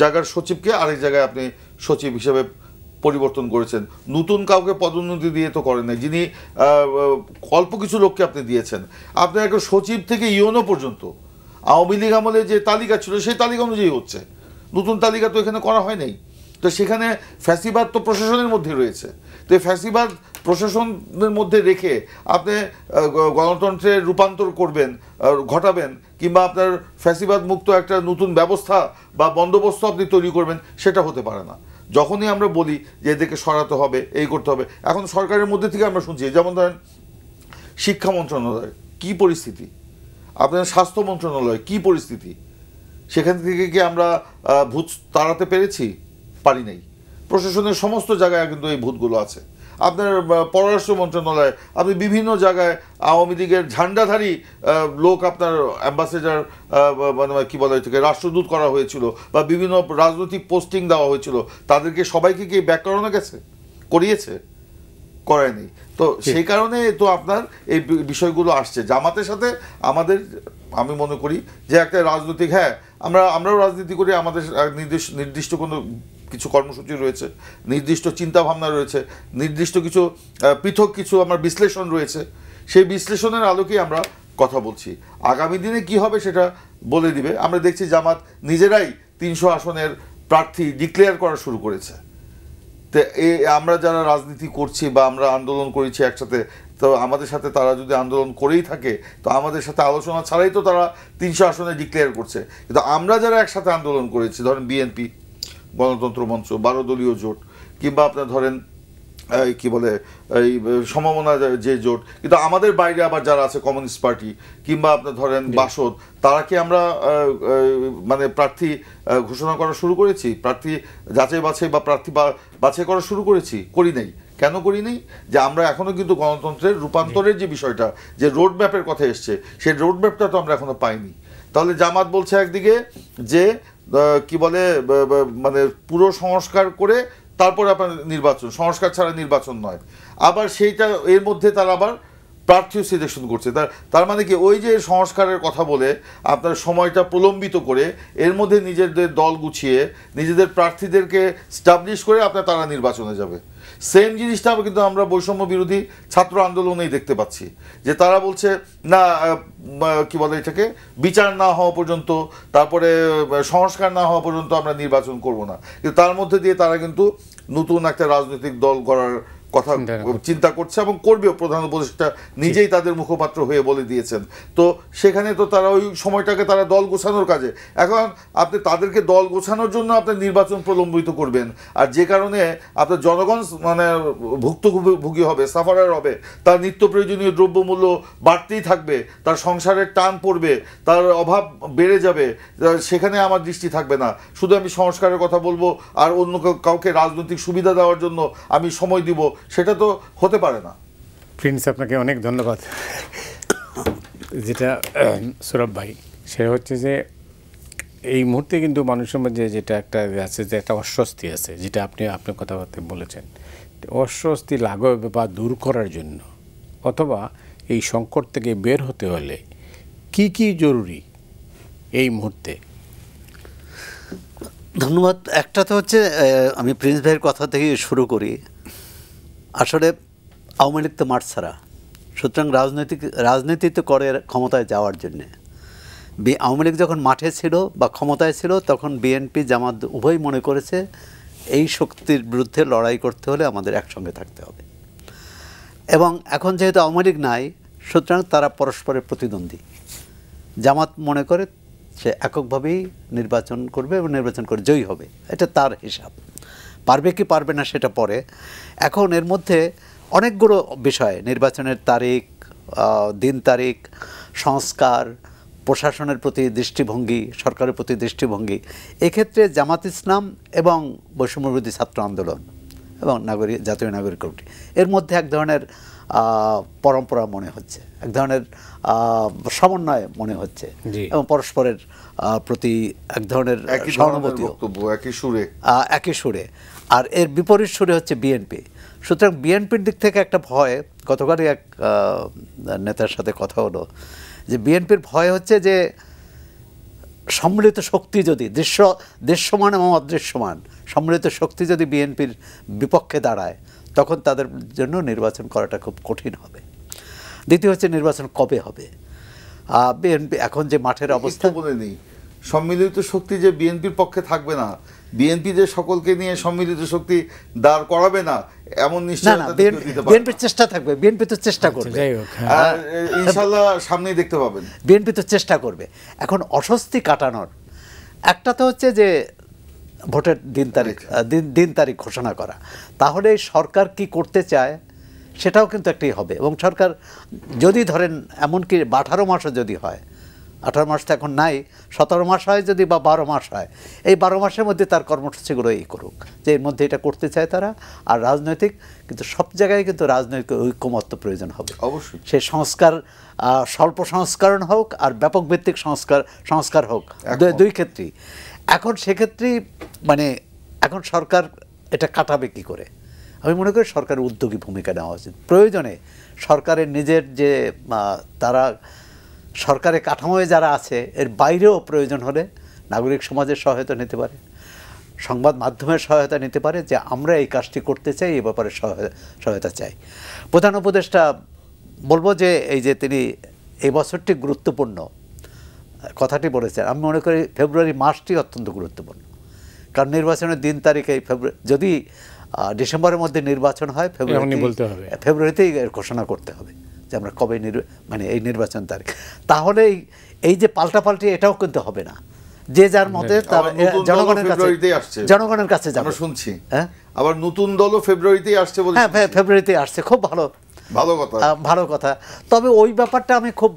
জায়গার সচিবকে আরেক জায়গায় আপনি সচিব হিসেবে পরিবর্তন করেছেন। নতুন কাউকে পদোন্নতি দিয়ে তো করেন নাই, যিনি অল্প কিছু লোককে আপনি দিয়েছেন। আপনার একটা সচিব থেকে ইউনো পর্যন্ত আওয়ামী লীগ আমলে যে তালিকা ছিল সেই তালিকা অনুযায়ী হচ্ছে, নতুন তালিকা তো এখানে করা হয় নাই। তো সেখানে ফ্যাসিবাদ তো প্রশাসনের মধ্যে রয়েছে। তো এই ফ্যাসিবাদ প্রশাসনের মধ্যে রেখে আপনি গণতন্ত্রের রূপান্তর ঘটাবেন, কিংবা আপনার ফ্যাসিবাদ মুক্ত একটা নতুন ব্যবস্থা বা বন্দোবস্ত আপনি তৈরি করবেন, সেটা হতে পারে না। যখনই আমরা বলি যে এদেরকে সরাতে হবে, এই করতে হবে, এখন সরকারের মধ্যে থেকে আমরা শুনছি, যেমন ধরেন শিক্ষা মন্ত্রণালয় কী পরিস্থিতি, আপনার স্বাস্থ্য মন্ত্রণালয় কী পরিস্থিতি, সেখান থেকে কি আমরা ভূত তাড়াতে পেরেছি? পারি নাই। প্রশাসনের সমস্ত জায়গায় কিন্তু এই ভূতগুলো আছে। আপনার পররাষ্ট্র মন্ত্রণালয়, আপনি বিভিন্ন জায়গায় আওয়ামী লীগের ঝান্ডাধারী লোক আপনার অ্যাম্বাসেডার মানে কী বলা হয়েছে রাষ্ট্রদূত করা হয়েছিল, বা বিভিন্ন রাজনৈতিক পোস্টিং দেওয়া হয়েছিল, তাদেরকে সবাইকে কি ব্যাক করানো গেছে? করিয়েছে? করায়নি। তো সেই কারণে তো আপনার এই বিষয়গুলো আসছে। জামাতের সাথে আমাদের, আমি মনে করি যে একটা রাজনৈতিক, হ্যাঁ আমরাও রাজনীতি করি, আমাদের নির্দিষ্ট কোনো কিছু কর্মসূচি রয়েছে, নির্দিষ্ট চিন্তাভাবনা রয়েছে, নির্দিষ্ট কিছু পৃথক কিছু আমার বিশ্লেষণ রয়েছে। সেই বিশ্লেষণের আলোকেই আমরা কথা বলছি। আগামী দিনে কি হবে সেটা বলে দিবে। আমরা দেখছি জামাত নিজেরাই 300 আসনের প্রার্থী ডিক্লেয়ার করা শুরু করেছে। তো আমরা যারা রাজনীতি করছি বা আমরা আন্দোলন করেছি একসাথে, তো আমাদের সাথে তারা যদি আন্দোলন করেই থাকে, তো আমাদের সাথে আলোচনা ছাড়াই তো তারা 300 আসনে ডিক্লেয়ার করছে। কিন্তু আমরা যারা একসাথে আন্দোলন করেছি, ধরেন বিএনপি, গণতন্ত্র মঞ্চ, 12 দলীয় জোট, কিংবা আপনার ধরেন কি বলে এই সমমনা যে জোট, কিন্তু আমাদের বাইরে আবার যারা আছে কমিউনিস্ট পার্টি, কিংবা আপনার ধরেন বাসদ, তারা কি আমরা মানে প্রার্থী ঘোষণা করা শুরু করেছি? প্রার্থী যাচাই বাছাই বা প্রার্থী বাছাই করা শুরু করেছি? করি নাই। কেন করি নাই? যে আমরা এখনও কিন্তু গণতন্ত্রের রূপান্তরের যে বিষয়টা, যে রোড ম্যাপের কথা এসছে, সেই রোড ম্যাপটা তো আমরা এখনও পাইনি। তাহলে জামাত বলছে একদিকে যে কি বলে মানে পুরো সংস্কার করে তারপরে আপনার নির্বাচন, সংস্কার ছাড়া নির্বাচন নয়, আবার সেইটা এর মধ্যে তারা আবার প্রার্থীও সিলেকশন করছে। তার মানে কি, ওই যে সংস্কারের কথা বলে আপনার সময়টা প্রলম্বিত করে এর মধ্যে নিজেদের দল গুছিয়ে নিজেদের প্রার্থীদেরকে স্টাবলিশ করে আপনার তারা নির্বাচনে যাবে। সেম জিনিসটা কিন্তু আমরা বৈষম্য বিরোধী ছাত্র আন্দোলনেই দেখতে পাচ্ছি, যে তারা বলছে না কি বলে এটাকে, বিচার না হওয়া পর্যন্ত, তারপরে সংস্কার না হওয়া পর্যন্ত আমরা নির্বাচন করব না। কিন্তু তার মধ্যে দিয়ে তারা কিন্তু নতুন একটা রাজনৈতিক দল গড়ার কথা চিন্তা করছে এবং করবেও। প্রধান উপদেষ্টা নিজেই তাদের মুখপাত্র হয়ে বলে দিয়েছেন। তো সেখানে তো তারা ওই সময়টাকে তারা দল গোছানোর কাজে, এখন আপনি তাদেরকে দল গোছানোর জন্য আপনার নির্বাচন প্রলম্বিত করবেন, আর যে কারণে আপনার জনগণ মানে ভুক্তভোগী হবে, সাফারার হবে, তার নিত্য প্রয়োজনীয় দ্রব্যমূল্য বাড়তেই থাকবে, তার সংসারের টান পড়বে, তার অভাব বেড়ে যাবে। সেখানে আমার দৃষ্টি থাকবে না। শুধু আমি সংস্কারের কথা বলবো আর অন্য কাউকে রাজনৈতিক সুবিধা দেওয়ার জন্য আমি সময় দিব, সেটা তো হতে পারে না। প্রিন্স, আপনাকে অনেক ধন্যবাদ। যেটা সৌরভ ভাই, সেটা হচ্ছে যে এই মুহূর্তে কিন্তু মানুষের মধ্যে যেটা একটা আছে, যে একটা অস্বস্তি আছে, যেটা আপনি আপনার কথাবার্তা বলেছেন, অস্বস্তি লাঘব বা দূর করার জন্য অথবা এই সংকট থেকে বের হতে হলে কি কি জরুরি এই মুহূর্তে? ধন্যবাদ। একটা তো হচ্ছে, আমি প্রিন্স ভাইয়ের কথা থেকে শুরু করি। আসলে আওয়ামী লীগ তো মাঠ ছাড়া, সুতরাং রাজনীতি তো করে ক্ষমতায় যাওয়ার জন্যে। আওয়ামী লীগ যখন মাঠে ছিল বা ক্ষমতায় ছিল, তখন বিএনপি জামাত উভয় মনে করেছে এই শক্তির বিরুদ্ধে লড়াই করতে হলে আমাদের একসঙ্গে থাকতে হবে। এবং এখন যেহেতু আওয়ামী লীগ নাই, সুতরাং তারা পরস্পরের প্রতিদ্বন্দ্বী। জামাত মনে করে সে এককভাবেই নির্বাচন করবে এবং নির্বাচন করে জয়ী হবে, এটা তার হিসাব। পারবে কি পারবে না সেটা পরে। এখন এর মধ্যে অনেকগুলো বিষয়, নির্বাচনের তারিখ, দিন তারিখ, সংস্কার, প্রশাসনের প্রতি দৃষ্টিভঙ্গি, সরকারের প্রতি দৃষ্টিভঙ্গি, এক্ষেত্রে জামাত ইসলাম এবং বৈষম্যবিরোধী ছাত্র আন্দোলন এবং জাতীয় নাগরিক কমিটি এর মধ্যে এক ধরনের পরম্পরা মনে হচ্ছে, এক ধরনের সমন্বয় মনে হচ্ছে এবং পরস্পরের প্রতি এক ধরনের সহানুভূতি, একই সুরে। আর এর বিপরীত সুরে হচ্ছে বিএনপি। সুতরাং বিএনপির দিক থেকে একটা ভয়, গতকালই এক নেতার সাথে কথা হলো যে বিএনপির ভয় হচ্ছে যে সম্মিলিত শক্তি যদি দৃশ্যমান এবং অদৃশ্যমান সম্মিলিত শক্তি যদি বিএনপির বিপক্ষে দাঁড়ায়, তখন তাদের জন্য নির্বাচন করাটা খুব কঠিন হবে। দ্বিতীয় হচ্ছে নির্বাচন কবে হবে। বিএনপি এখন যে মাঠের অবস্থা, বলে নেই সম্মিলিত শক্তি যে বিএনপির পক্ষে থাকবে না, বিএনপি যে সকলকে নিয়ে সম্মিলিত শক্তি দাঁড় করাবে না এমন নিশ্চয়তা বিএনপির চেষ্টা থাকবে। বিএনপি তো চেষ্টা করবে, ইনশাআল্লাহ সামনেই দেখতে পাবেন। বিএনপি তো চেষ্টা করবে। এখন অস্বস্তি কাটানোর একটা তো হচ্ছে যে ভোটের দিন তারিখ ঘোষণা করা। তাহলে সরকার কি করতে চায় সেটাও কিন্তু একটাই হবে। এবং সরকার যদি ধরেন এমনকি 18 মাসও যদি হয়, 18 মাস তো এখন নাই, 17 মাস হয় যদি বা 12 মাস হয়, এই 12 মাসের মধ্যে তার কর্মসূচিগুলো করুক, যে এর মধ্যে এটা করতে চায় তারা। আর রাজনৈতিক কিন্তু সব জায়গায় কিন্তু রাজনৈতিক ঐকমত্য প্রয়োজন হবে অবশ্যই। সেই সংস্কার স্বল্প সংস্করণ হোক আর ব্যাপক ভিত্তিক সংস্কার হোক, দুই ক্ষেত্রেই। এখন সেক্ষেত্রেই মানে এখন সরকার এটা কাটাবে কি করে? আমি মনে করি সরকারের উদ্যোগী ভূমিকা নেওয়া উচিত। প্রয়োজনে সরকারের নিজের যে তারা সরকারের কাঠামোয় যারা আছে এর বাইরেও প্রয়োজন হলে নাগরিক সমাজের সহায়তা নিতে পারে, সংবাদ মাধ্যমের সহায়তা নিতে পারে, যে আমরা এই কাজটি করতে চাই, এই ব্যাপারে সহায়তা চাই। প্রধান উপদেষ্টা বলবো যে এই যে তিনি এই বছরটি গুরুত্বপূর্ণ কথাটি বলেছেন, আমি মনে করি ফেব্রুয়ারি মাসটি অত্যন্ত গুরুত্বপূর্ণ। কারণ নির্বাচনের দিন তারিখে যদি ডিসেম্বরের মধ্যে নির্বাচন হয়, ফেব্রুয়ারিতেই ঘোষণা করতে হবে যে আমরা কবে মানে এই নির্বাচন তারিখ। তাহলে এই যে পাল্টাপাল্টি এটাও কিন্তু হবে না, যে যার মতে তার জনগণের কাছে যাবে। শুনছি আবার নতুন দলও ফেব্রুয়ারিতেই আসছে বলে। হ্যাঁ, ফেব্রুয়ারিতেই আসছে, খুব ভালো কথা। তবে ওই ব্যাপারটা আমি খুব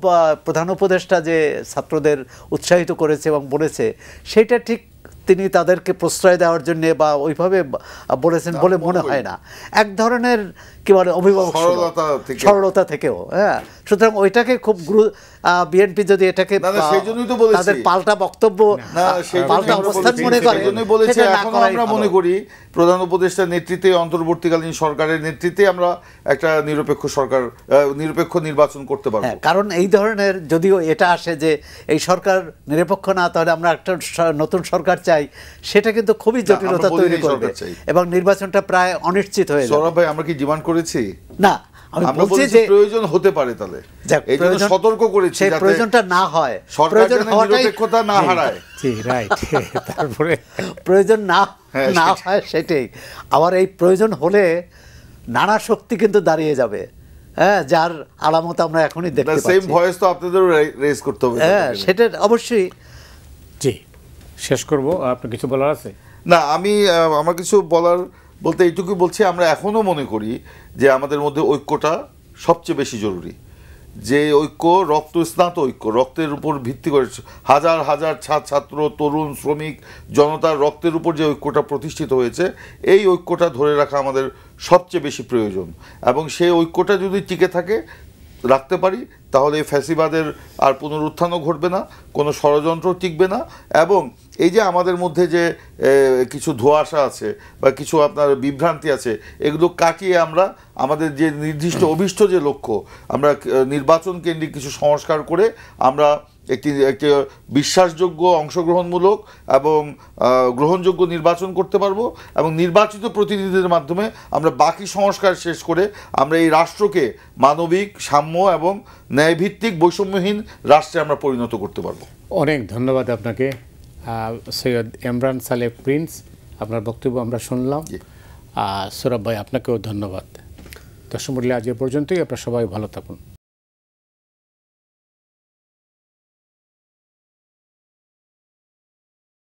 প্রধান উপদেষ্টা যে ছাত্রদের উৎসাহিত করেছে এবং বলেছে, সেটা ঠিক তিনি তাদেরকে প্রশ্রয় দেওয়ার জন্য বা ওইভাবে বলেছেন বলে মনে হয় না। এক ধরনের কি বলে অভিভাবক সরলতা থেকেও। হ্যাঁ, সুতরাং ওইটাকে খুব বিএনপি যদি এটাকে তাদের পাল্টা বক্তব্য পাল্টা অবস্থান মনে করে, আমরা মনে করি প্রধান উপদেষ্টার নেতৃত্বে অন্তর্বর্তীকালীন সরকারের নেতৃত্বে আমরা একটা নিরপেক্ষ নির্বাচন করতে পারবো। কারণ এই ধরনের যদিও এটা আসে যে এই সরকার নিরপেক্ষ না, তাহলে আমরা একটা নতুন সরকার চাই, সেটা কিন্তু খুবই জটিলতা তৈরি করবে এবং নির্বাচনটা প্রায় অনিশ্চিত হয়ে যাবে। সৌরভ ভাই, আমরা কি ডিমান্ড করেছি? না, আমি বলছি যে প্রয়োজন হতে পারে, তাহলে এই জন্য সতর্ক করেছি যাতে প্রয়োজনটা না হয়, প্রয়োজন নিরপেক্ষতা না হারায়। জি, রাইট। তারপরে প্রয়োজন না হয় সেটাই। আবার এই প্রয়োজন হলে নানা শক্তি কিন্তু দাঁড়িয়ে যাবে, হ্যাঁ, যার আলামত আমরা এখনই দেখতে পাচ্ছি। সেম ভয়েস তো আপনাদেরও রেজ করতে হবে। হ্যাঁ, সেটা অবশ্যই। জি, শেষ করব। আপনার কিছু বলার আছে? না, আমার কিছু বলার বলতে এইটুকুই বলছি, আমরা এখনও মনে করি যে আমাদের মধ্যে ঐক্যটা সবচেয়ে বেশি জরুরি। যে ঐক্য রক্ত স্নাত ঐক্য, রক্তের উপর ভিত্তি করে হাজার হাজার ছাত্র, তরুণ, শ্রমিক জনতার রক্তের উপর যে ঐক্যটা প্রতিষ্ঠিত হয়েছে, এই ঐক্যটা ধরে রাখা আমাদের সবচেয়ে বেশি প্রয়োজন। এবং সেই ঐক্যটা যদি টিকে রাখতে পারি, তাহলে ফ্যাসিবাদের আর পুনরুত্থানও ঘটবে না, কোনো ষড়যন্ত্র টিকবে না। এবং এই যে আমাদের মধ্যে যে কিছু ধোঁয়াশা আছে বা কিছু আপনার বিভ্রান্তি আছে, এগুলো কাটিয়ে আমরা আমাদের যে নির্দিষ্ট অভীষ্ট যে লক্ষ্য, আমরা নির্বাচন কেন্দ্রিক কিছু সংস্কার করে আমরা একটি বিশ্বাসযোগ্য, অংশগ্রহণমূলক এবং গ্রহণযোগ্য নির্বাচন করতে পারবো। এবং নির্বাচিত প্রতিনিধিদের মাধ্যমে আমরা বাকি সংস্কার শেষ করে আমরা এই রাষ্ট্রকে মানবিক, সাম্য এবং ন্যায়ভিত্তিক বৈষম্যহীন রাষ্ট্রে আমরা পরিণত করতে পারবো। অনেক ধন্যবাদ আপনাকে সৈয়দ এমরান সালেহ প্রিন্স। আপনার বক্তব্য আমরা শুনলাম। জি। সোহরাব ভাই, আপনাকেও ধন্যবাদ। দর্শক মণ্ডলী, আজ এ পর্যন্তই। আপনারা সবাই ভালো থাকুন।